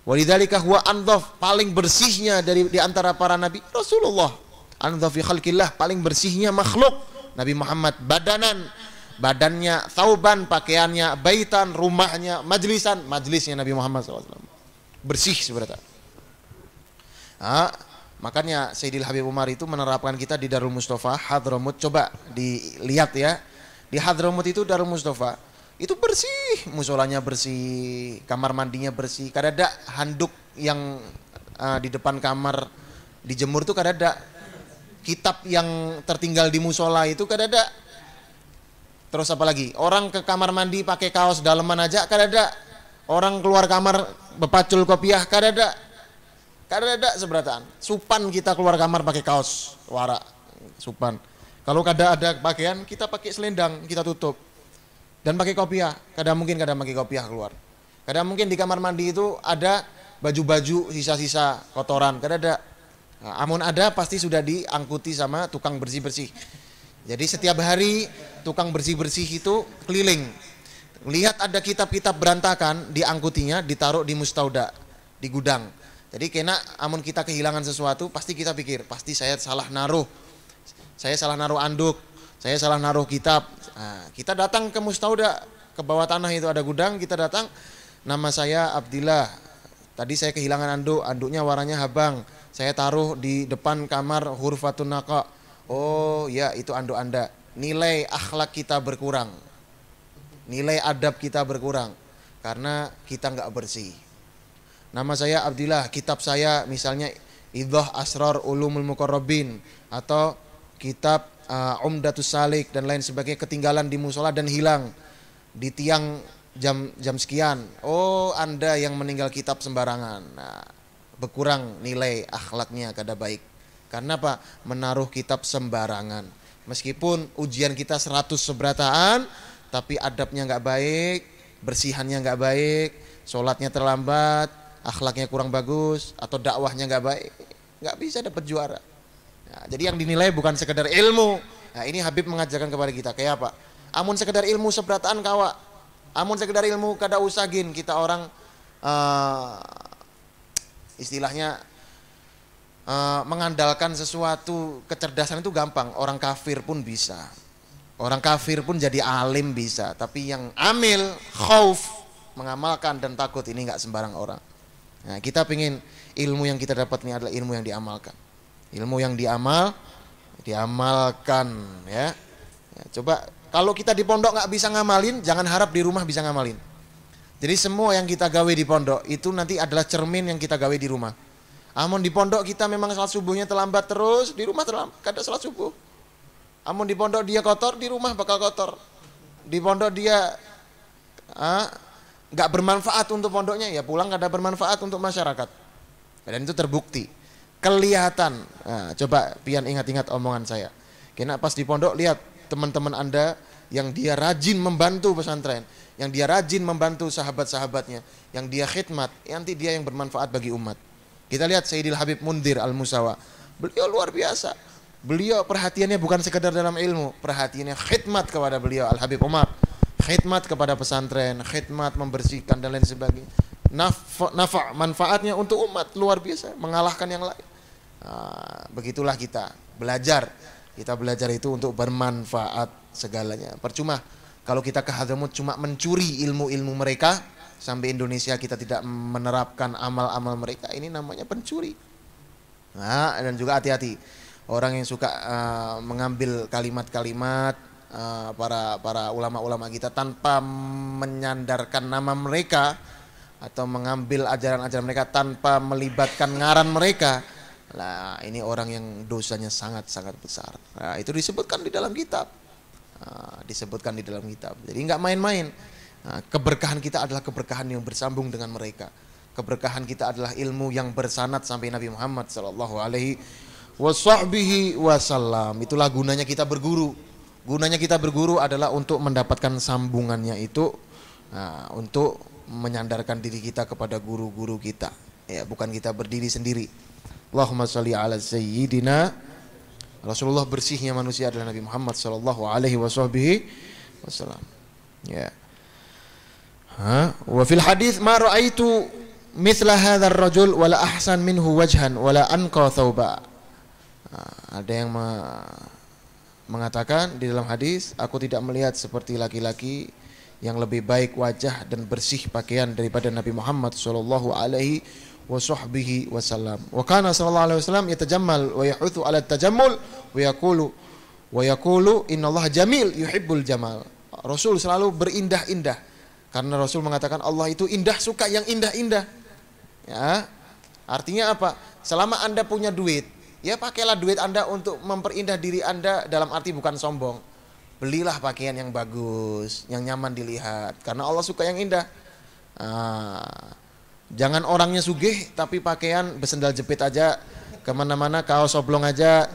Walidzalika huwa andhaf, paling bersihnya di antara para nabi Rasulullah. Andhaf fi khalqillah, paling bersihnya makhluk Nabi Muhammad. Badannya thauban, pakaiannya baitan, rumahnya majlisnya Nabi Muhammad SAW. Bersih sebenarnya. Makanya Sayyidil Habib Umar itu menerapkan kita di Darul Mustafa Hadramut. Coba dilihat ya. Di Hadramut itu Darul Mustafa itu bersih, musolanya bersih, kamar mandinya bersih. Kadada handuk yang di depan kamar dijemur tuh kadada. Kitab yang tertinggal di musola itu kadada. Terus apa lagi? Orang ke kamar mandi pakai kaos daleman aja kadada. Orang keluar kamar bepacul kopiah kadada. Kadada seberataan. Supan kita keluar kamar pakai kaos wara, supan. Kalau kada ada pakaian kita pakai selendang, kita tutup. Dan pakai kopiah. Kadang pakai kopiah keluar. Kadang mungkin di kamar mandi itu ada baju-baju sisa-sisa kotoran, kadada. Nah, amun ada pasti sudah diangkuti sama tukang bersih-bersih. Jadi setiap hari tukang bersih-bersih itu keliling. Lihat ada kitab-kitab berantakan, diangkutinya, ditaruh di mustauda, di gudang. Jadi kena amun kita kehilangan sesuatu, pasti kita pikir, pasti saya salah naruh anduk, saya salah naruh kitab. Nah, kita datang ke mustauda, ke bawah tanah itu ada gudang, kita datang, nama saya Abdillah, tadi saya kehilangan anduknya warnanya habang, saya taruh di depan kamar hurfatun naqa. Oh ya, itu anduk Anda. Nilai akhlak kita berkurang, nilai adab kita berkurang karena kita nggak bersih. Nama saya Abdillah, kitab saya misalnya Idhah Asrar Ulumul Muqarrabin atau kitab Umdatus Salik dan lain sebagainya ketinggalan di musola dan hilang di tiang jam sekian. Oh, Anda yang meninggal kitab sembarangan. Nah, berkurang nilai akhlaknya kada baik. Karena apa? Menaruh kitab sembarangan. Meskipun ujian kita 100 seberataan, tapi adabnya nggak baik, bersihannya nggak baik, sholatnya terlambat, akhlaknya kurang bagus, atau dakwahnya nggak baik, nggak bisa dapat juara. Nah, jadi yang dinilai bukan sekedar ilmu. Nah, ini Habib mengajarkan kepada kita kayak apa? Amun sekedar ilmu seberataan kawa, amun sekedar ilmu kada usagin kita orang istilahnya mengandalkan sesuatu kecerdasan itu gampang. Orang kafir pun bisa, orang kafir pun jadi alim bisa. Tapi yang amil, khauf, mengamalkan dan takut ini nggak sembarang orang. Nah, kita pingin ilmu yang kita dapat ini adalah ilmu yang diamalkan. Ilmu yang diamalkan ya. Coba kalau kita di pondok nggak bisa ngamalin, jangan harap di rumah bisa ngamalin. Jadi semua yang kita gawe di pondok itu nanti adalah cermin yang kita gawe di rumah. Amun di pondok kita memang salat subuhnya terlambat terus, di rumah terlambat, kada salat subuh. Amun di pondok dia kotor, di rumah bakal kotor. Di pondok dia nggak bermanfaat untuk pondoknya, ya pulang kada bermanfaat untuk masyarakat. Dan itu terbukti, kelihatan. Nah, coba pian ingat-ingat omongan saya. Kena pas di pondok lihat teman-teman Anda yang dia rajin membantu pesantren, yang dia rajin membantu sahabat-sahabatnya, yang dia khidmat, nanti dia yang bermanfaat bagi umat. Kita lihat Sayyidil Habib Mundir Al-Musawa. Beliau luar biasa. Beliau perhatiannya bukan sekedar dalam ilmu, perhatiannya khidmat kepada beliau Al-Habib Umar. Khidmat kepada pesantren, khidmat membersihkan dan lain sebagainya. Manfaatnya untuk umat luar biasa, mengalahkan yang lain. Begitulah kita belajar. Kita belajar itu untuk bermanfaat segalanya. Percuma kalau kita ke Hadramut cuma mencuri ilmu-ilmu mereka, sampai Indonesia kita tidak menerapkan amal-amal mereka, ini namanya pencuri. Nah, dan juga hati-hati orang yang suka mengambil kalimat-kalimat para ulama-ulama kita tanpa menyandarkan nama mereka, atau mengambil ajaran-ajaran mereka tanpa melibatkan ngaran mereka. Nah, ini orang yang dosanya sangat-sangat besar. Nah, itu disebutkan di dalam kitab. Disebutkan di dalam kitab. Jadi nggak main-main. Nah, keberkahan kita adalah keberkahan yang bersambung dengan mereka. Keberkahan kita adalah ilmu yang bersanad sampai Nabi Muhammad sallallahu alaihi wasallam. Itulah gunanya kita berguru. Gunanya kita berguru adalah untuk mendapatkan sambungannya itu, untuk menyandarkan diri kita kepada guru-guru kita. Ya, bukan kita berdiri sendiri. Allahumma sholli ala sayyidina. Rasulullah bersihnya manusia adalah Nabi Muhammad sallallahu alaihi wasallam. Ya. Wa fil hadis ma ra'aitu mithla hadzal rajul wala ahsan minhu wajhan wala anqa thawba. Ada yang mengatakan di dalam hadis, aku tidak melihat seperti laki-laki yang lebih baik wajah dan bersih pakaian daripada Nabi Muhammad sallallahu alaihi wasallam. Wa kana sallallahu alaihi wasallam yatajammal wa yahuthu ala tajammul wa yaqulu innallaha jamil yuhibbul jamal. Rasul selalu berindah-indah. Karena Rasul mengatakan Allah itu indah, suka yang indah-indah. Ya, artinya apa? Selama Anda punya duit, ya pakailah duit Anda untuk memperindah diri Anda, dalam arti bukan sombong. Belilah pakaian yang bagus, yang nyaman dilihat, karena Allah suka yang indah. Jangan orangnya sugih tapi pakaian besendal jepit aja, kemana-mana kaos oblong aja,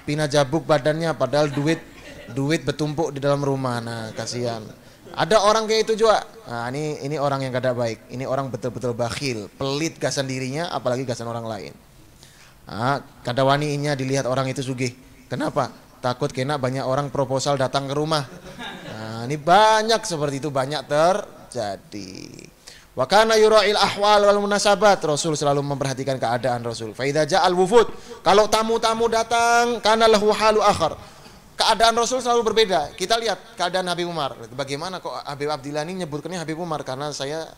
pina jabuk badannya, padahal duit bertumpuk di dalam rumah. Nah, kasihan. Ada orang kayak itu juga. Nah, ini orang yang kada baik. Ini orang betul-betul bakhil, pelit gasan dirinya, apalagi gasan orang lain. Kada waninya dilihat orang itu sugih. Kenapa? Takut kena banyak orang proposal datang ke rumah. Nah, ini banyak seperti itu, banyak terjadi. Wa kana yura'il ahwal wal munasabat. Rasul selalu memperhatikan keadaan Rasul. Fa idza ja'al wufud, kalau tamu-tamu datang, kana lahu halu akhar. Keadaan Rasul selalu berbeda. Kita lihat keadaan Habib Umar. Bagaimana kok Habib Abdillah ini nyebutkannya Habib Umar? Karena saya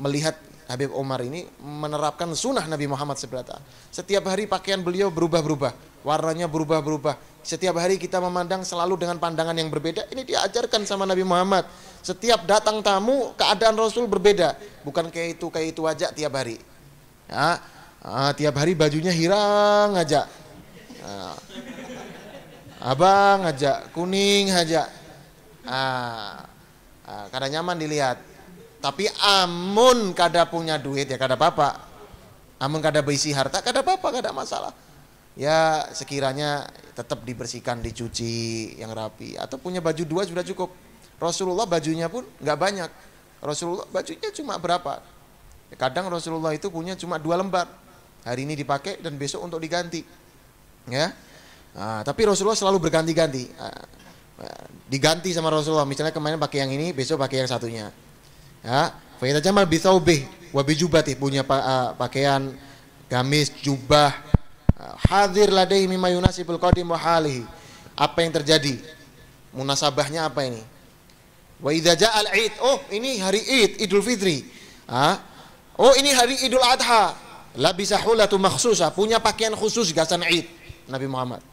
melihat Habib Umar ini menerapkan sunnah Nabi Muhammad sebenarnya. Setiap hari pakaian beliau berubah-berubah, warnanya berubah-berubah. Setiap hari kita memandang selalu dengan pandangan yang berbeda. Ini diajarkan sama Nabi Muhammad. Setiap datang tamu, keadaan Rasul berbeda. Bukan kayak itu aja tiap hari. Ya, tiap hari bajunya hirang aja. Abang aja, kuning aja. Kada nyaman dilihat. Tapi amun kada punya duit ya kada apa-apa. Amun kada berisi harta kada apa-apa, kada masalah. Ya sekiranya tetap dibersihkan, dicuci yang rapi, atau punya baju 2 sudah cukup. Rasulullah bajunya pun nggak banyak. Rasulullah bajunya cuma berapa? Ya, kadang Rasulullah itu punya cuma 2 lembar. Hari ini dipakai dan besok untuk diganti. Ya. Tapi Rasulullah selalu berganti-ganti. Diganti sama Rasulullah. Misalnya kemarin pakai yang ini, besok pakai yang satunya. Ya, fa idza jamal bi thawbih wa bi jubbatih, punya pakaian gamis, jubah. Hadir ladaihi mimma yunasibul qadim wa halihi. Apa yang terjadi? Munasabahnya apa ini? Wa idza ja'al Id, oh ini hari Id, Idul Fitri. Oh ini hari Idul Adha. Labisa hulatu makhsusah, punya pakaian khusus gasan Id Nabi Muhammad.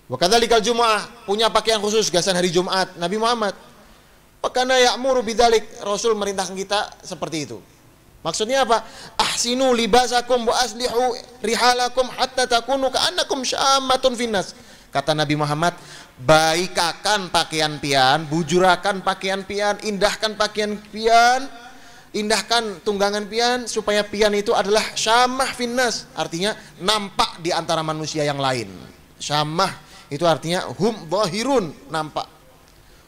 Wa kadzalikal Jumu'ah, punya pakaian khusus gasan hari Jumat Nabi Muhammad. Pakana ya'muru bidzalik, Rasul merintahkan kita seperti itu. Maksudnya apa? Ahsinu libasakum wa aslihu rihalakum hatta takunu ka'annakum syammatun finnas. Kata Nabi Muhammad, baikakan pakaian pian, bujurakan pakaian pian, indahkan pakaian pian, indahkan tunggangan pian supaya pian itu adalah syamah finnas, artinya nampak di antara manusia yang lain. Syamah itu artinya hum dhahirun, nampak.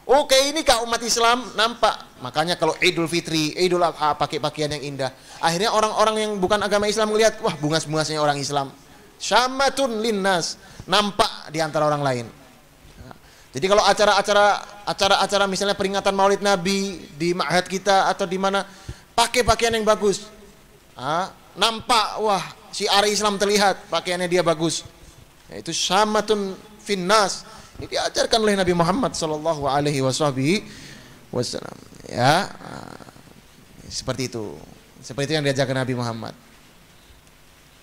Oke, ini kah umat Islam nampak. Makanya kalau Idul Fitri, Idul Adha pakai pakaian yang indah. Akhirnya orang-orang yang bukan agama Islam melihat, wah bungas-bungasnya orang Islam. Syammatun linnas, nampak di antara orang lain. Jadi kalau acara-acara misalnya peringatan Maulid Nabi di ma'had kita atau di mana, pakai pakaian yang bagus. Nampak, wah syiar Islam terlihat, pakaiannya dia bagus. Itu syammatun finnas. Ini diajarkan oleh Nabi Muhammad sallallahu alaihi wasallam. Ya. Seperti itu. Seperti itu yang diajarkan Nabi Muhammad.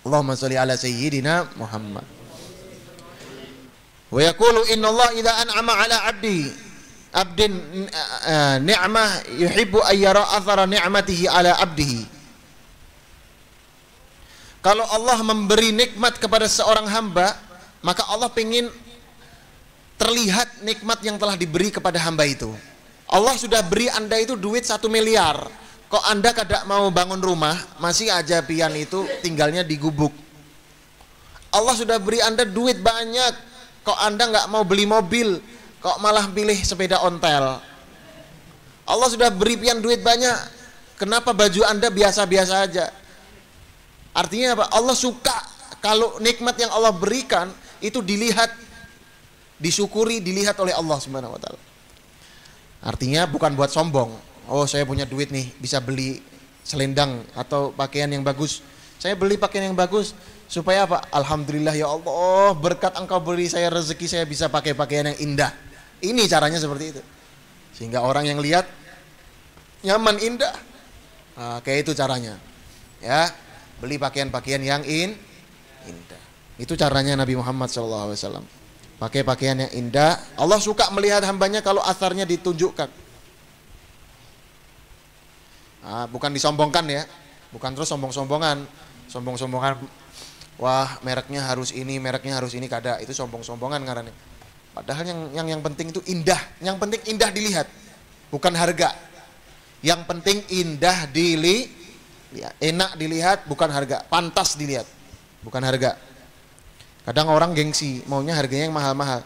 Allahumma sholli ala sayyidina Muhammad. Wa yaqulu innallaha idza an'ama ala 'abdin ni'mah yuhibbu an yara athara ni'matihi ala 'abdihi. Kalau Allah memberi nikmat kepada seorang hamba, maka Allah ingin terlihat nikmat yang telah diberi kepada hamba itu. Allah sudah beri Anda itu duit 1 miliar. Kok Anda kada mau bangun rumah, masih aja pian itu tinggalnya di gubuk. Allah sudah beri Anda duit banyak, kok Anda nggak mau beli mobil, kok malah pilih sepeda ontel. Allah sudah beri pian duit banyak, kenapa baju Anda biasa-biasa aja? Artinya apa? Allah suka kalau nikmat yang Allah berikan itu dilihat, disyukuri, dilihat oleh Allah Subhanahu wa taala. Artinya bukan buat sombong. Oh, saya punya duit nih, bisa beli selendang atau pakaian yang bagus. Saya beli pakaian yang bagus supaya apa? Alhamdulillah ya Allah, berkat Engkau beri saya rezeki, saya bisa pakai pakaian yang indah. Ini caranya seperti itu. Sehingga orang yang lihat nyaman, indah. Kayak itu caranya. Ya, beli pakaian-pakaian yang indah. Itu caranya Nabi Muhammad SAW. Pakai pakaian yang indah. Allah suka melihat hambanya kalau asarnya ditunjukkan. Bukan disombongkan ya. Bukan terus sombong-sombongan. Wah, mereknya harus ini, mereknya harus ini, kada. Itu sombong-sombongan karena. Padahal yang penting itu indah. Yang penting indah dilihat, bukan harga. Yang penting indah dilihat, enak dilihat, bukan harga. Pantas dilihat, bukan harga. Kadang orang gengsi, maunya harganya yang mahal-mahal.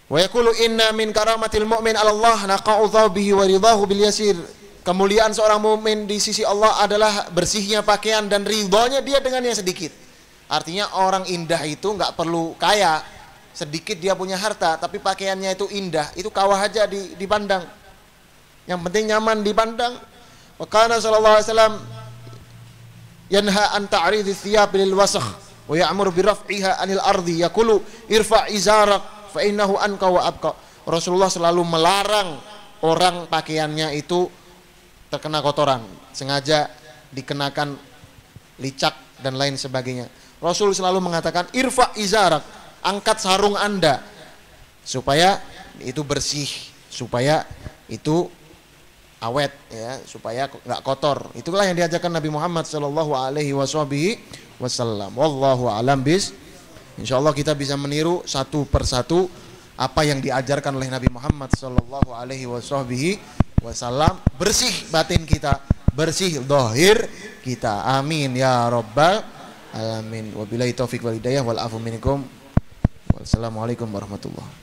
Wa yaqulu inna min karamatil mu'min 'ala Allah naqa'udhu bihi wa ridahu bil yasir. Kemuliaan seorang mukmin di sisi Allah adalah bersihnya pakaian dan ridhonya dia dengan yang sedikit. Artinya orang indah itu nggak perlu kaya, sedikit dia punya harta, tapi pakaiannya itu indah, itu kawah aja dipandang. Yang penting nyaman dipandang. Wa kana sallallahu alaihi wasallam yanha an ta'ridhi thiyab lil wasakh wa ya'muru bi raf'iha 'anil ardi yaqulu irfa' izarak fa innahu anqa wa abqa. Rasulullah selalu melarang orang pakaiannya itu terkena kotoran, sengaja dikenakan licak dan lain sebagainya. Rasul selalu mengatakan irfa' izarak, angkat sarung Anda supaya itu bersih, supaya itu awet ya, supaya nggak kotor. Itulah yang diajarkan Nabi Muhammad sallallahu alaihi wasallam. Wallahu alam bis. Insyaallah kita bisa meniru satu persatu apa yang diajarkan oleh Nabi Muhammad sallallahu alaihi wasallam. Bersih batin kita, bersih zahir kita. Amin ya rabbal alamin. Wabillahi taufik wal hidayah wal afu minkum. Wassalamualaikum warahmatullahi.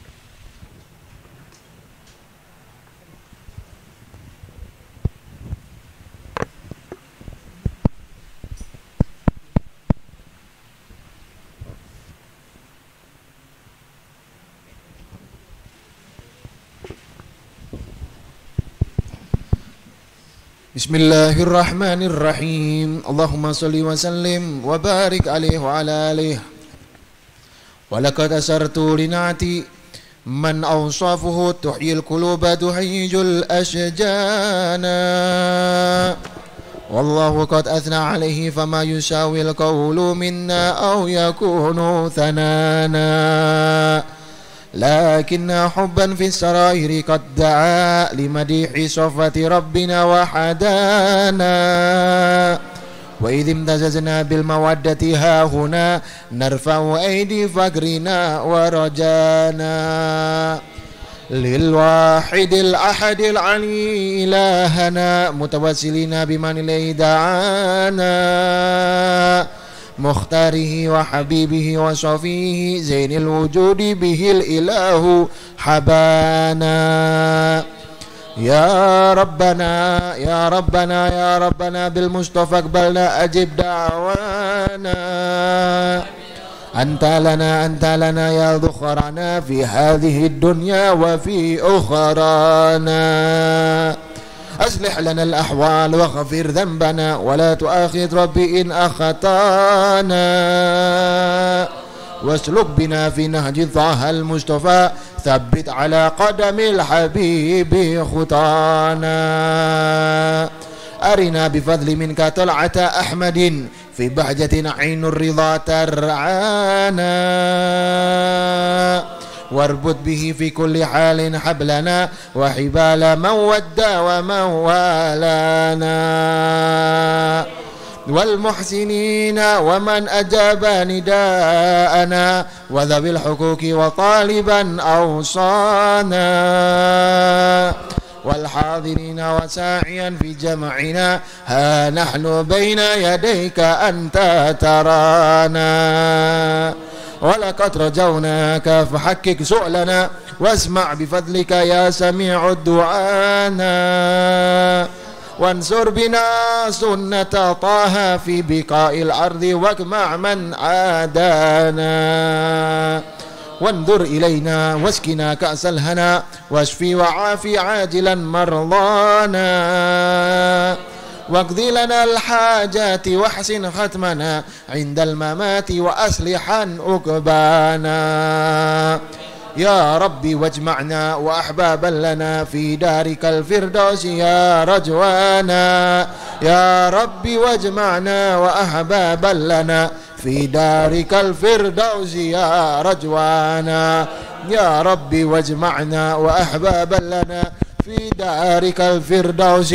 Bismillahirrahmanirrahim. Allahumma salli wa sallim wa barik alaihi wa ala alihi. Wa laqad asartu linati man awsafuhu tuhyil quluba tuhijul ashjana. Wallahu qad athna alaihi fama yusawil qawlu minna aw yakunu thanana. لكن حبا في السرائر قد دعا لمديح صفة ربنا وحدانا وإذ امتززنا بالمودة ها هنا نرفع أيدي فقرنا ورجانا للواحد الأحد العلي إلهنا متوسلين بمن إليه دعانا مختاره وحبيبه وصفيه زين الوجود به الإله حبانا يا ربنا يا ربنا يا ربنا بالمصطفى اقبلنا أجب دعوانا أنت لنا يا ذخرنا في هذه الدنيا وفي أخرانا أصلح لنا الأحوال واغفر ذنبنا ولا تؤاخذ ربي إن أخطانا واسلك بنا في نهج طه المصطفى ثبت على قدم الحبيب خطانا أرنا بفضل منك طلعة أحمد في بهجة عين الرضا ترعانا واربط به في كل حال حبلنا وحبال من ودى ومن والانا والمحسنين ومن أجاب نداءنا وذوي الحقوق وطالبا أوصانا والحاضرين وساعيا في جمعنا ها نحن بين يديك أنت ترانا ولقد رجوناك فحقق سؤلنا واسمع بفضلك يا سميع الدعانا وانصر بنا سنة طه في بقاء الأرض واجمع من عادانا وانظر إلينا واسقنا كأس الهنا واشفي وعافي عاجلا مرضانا واقضي لنا الحاجات واحسن ختمنا عند الممات وأصلحا عقبانا يا ربي واجمعنا وأحبابا لنا في دارك الفردوس يا رجوانا يا ربي واجمعنا وأحبابا لنا في دارك الفردوس يا رجوانا يا ربي واجمعنا وأحبابا لنا في دارك الفردوس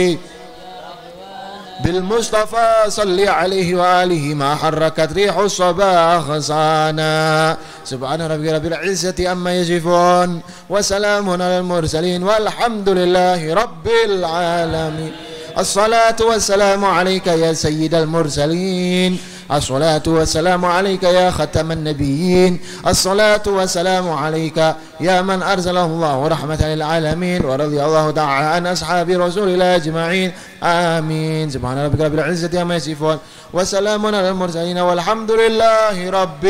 بالمصطفى صل عليه وآله ما حركت ريح الصبا خصانا سبحان ربك رب العزة أما يصفون وسلام على المرسلين والحمد لله رب العالمين الصلاة والسلام عليك يا سيد المرسلين الصلاة والسلام عليك يا ختم النبيين الصلاة والسلام عليك يا من أرسله الله رحمة للعالمين ورضي الله تعالى عن أصحاب رسول الله أجمعين آمين سبحان ربك رب العزة عما يصفون وسلام على المرسلين والحمد لله رب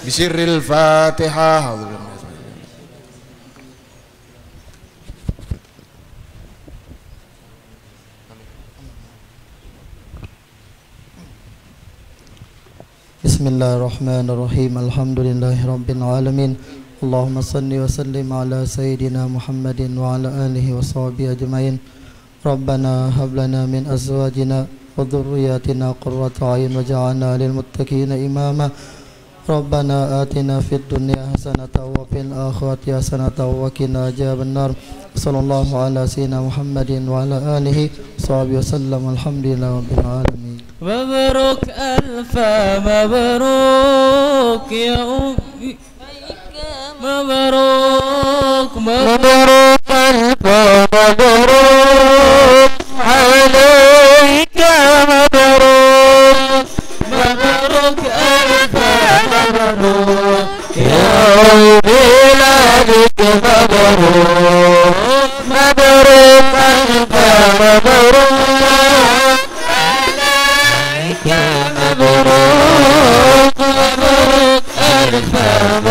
بسر الفاتحة. بسم الله الرحمن الرحيم الحمد لله رب العالمين اللهم صل وسلم على سيدنا محمد وعلى آله وصحبه أجمعين ربنا هب لنا من أزواجنا وذرياتنا قرة أعين واجعلنا للمتقين إماما ربنا آتنا في الدنيا حسنة وفي الآخرة حسنة وقنا عذاب النار صلى الله على سيدنا محمد وعلى آله وصحبه وسلم الحمد لله رب العالمين. مبروك ألف مبروك يا أمي مبروك مبروك ألف مبروك عليك مبروك مبروك ألف مبروك يا بلادك مبروك مبروك ألف مبروك مبروك مبروك ألف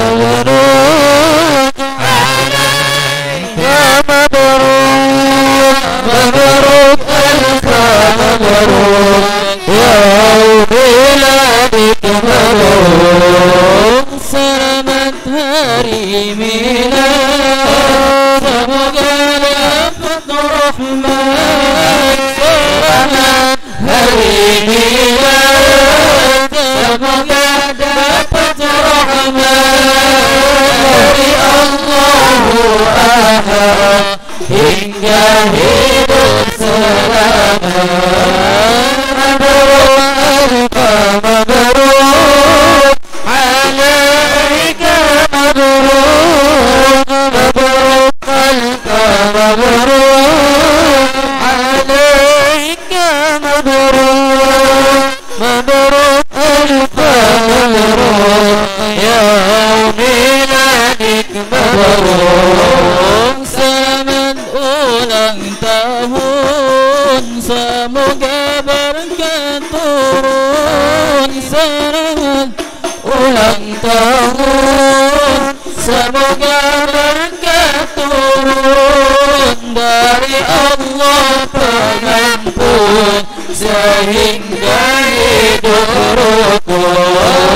مبروك عليك مبروك مبروك ألف مبروك يا بلادك مبروك سلامت هريمنا سبقنا فضل الرحمن سلامت هريمنا سبقنا فضل الرحمن tahun, semoga berkah turun dari Allah pengampun, sehingga hidup rukun.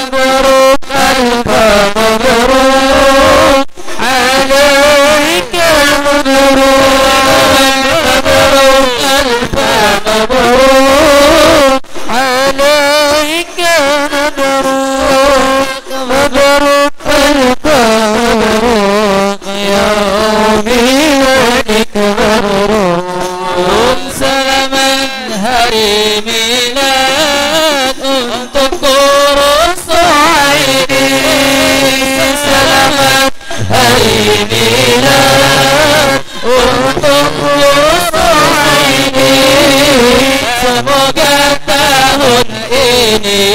Mabruk alfa mabruk alaika mabruk, mabruk alfa mabruk alaika mabruk, mabruk alfa mabruk ya miladik mabruk. Selamat hari milad untuk kurus ini. Selamat hari milad untuk kurus ini. Semoga tahun ini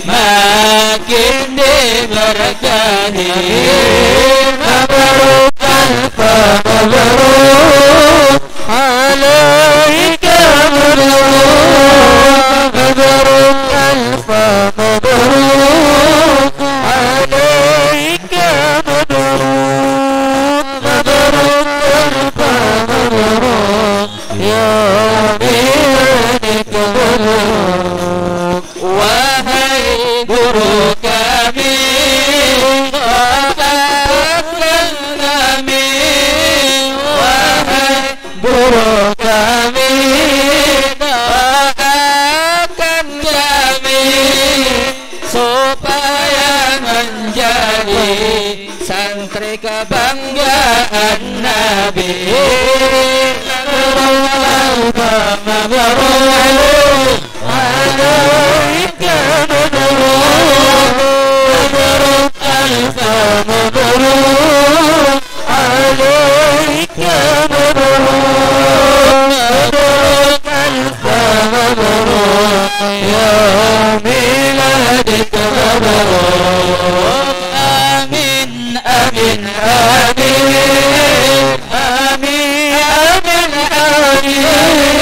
makin diberkahi. Mabruk alfa mabruk alaika mabruk, mabruk alfa mabruk alaika mabruk, mabruk alfa mabruk ya miladik mabruk. Wahai guru kami, doakan kami. Wahai guru kami, doakan kami supaya menjadi santri kebanggaan Nabi. Mabruk alfa mabruk alaika mabruk, mabruk alfa mabruk alaika mabruk, mabruk alfa mabruk ya miladik mabruk. Amin amin amin amin amin amin amin amin amin amin amin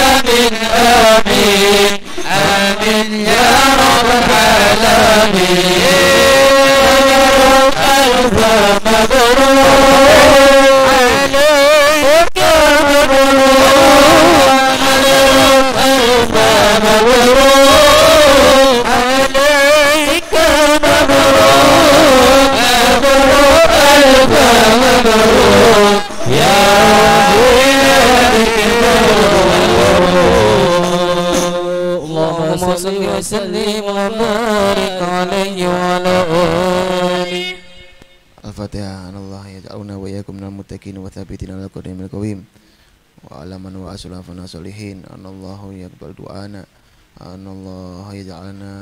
amin amin amin ya rabbal alamin. Mabruk alfa mabruk alaika mabruk, mabruk alfa mabruk alaika mabruk, mabruk alfa mabruk ya miladik mabruk. Allahumma salli wa sallim wa barik alaihi wa ala alihi. Al-Fatihah. Allah yaj'aluna wa iyyakum minal muttaqin wa thabitin ala qadamil qawim. Wa alaman wa aslafana solihin. Anallahu yaqbal du'ana. Anallahu yaj'alna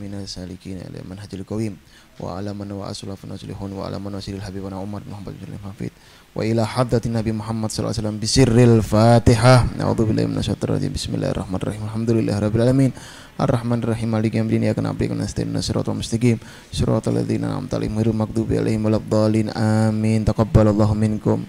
minas salikin ila manhajil qawim. Wa alaman wa aslafana solihun. Wa alaman wa silil habibana Umar bin Muhammad bin Hafid. Wa ila hadratin Nabi Muhammad sallallahu alaihi wasallam bisirril Fatihah. A'udzubillahi minasyaitonir rajim. Bismillahirrahmanirrahim. Alhamdulillahirabbil alamin. Ar-Rahmanir-Rahim. Maliki yaumiddin. Iyyaka na'budu wa iyyaka nasta'in. Shiratal mustaqim. Shiratal ladzina an'amta 'alaihim ghairil maghdubi 'alaihim waladdallin. Amin. Taqabbalallahu minkum.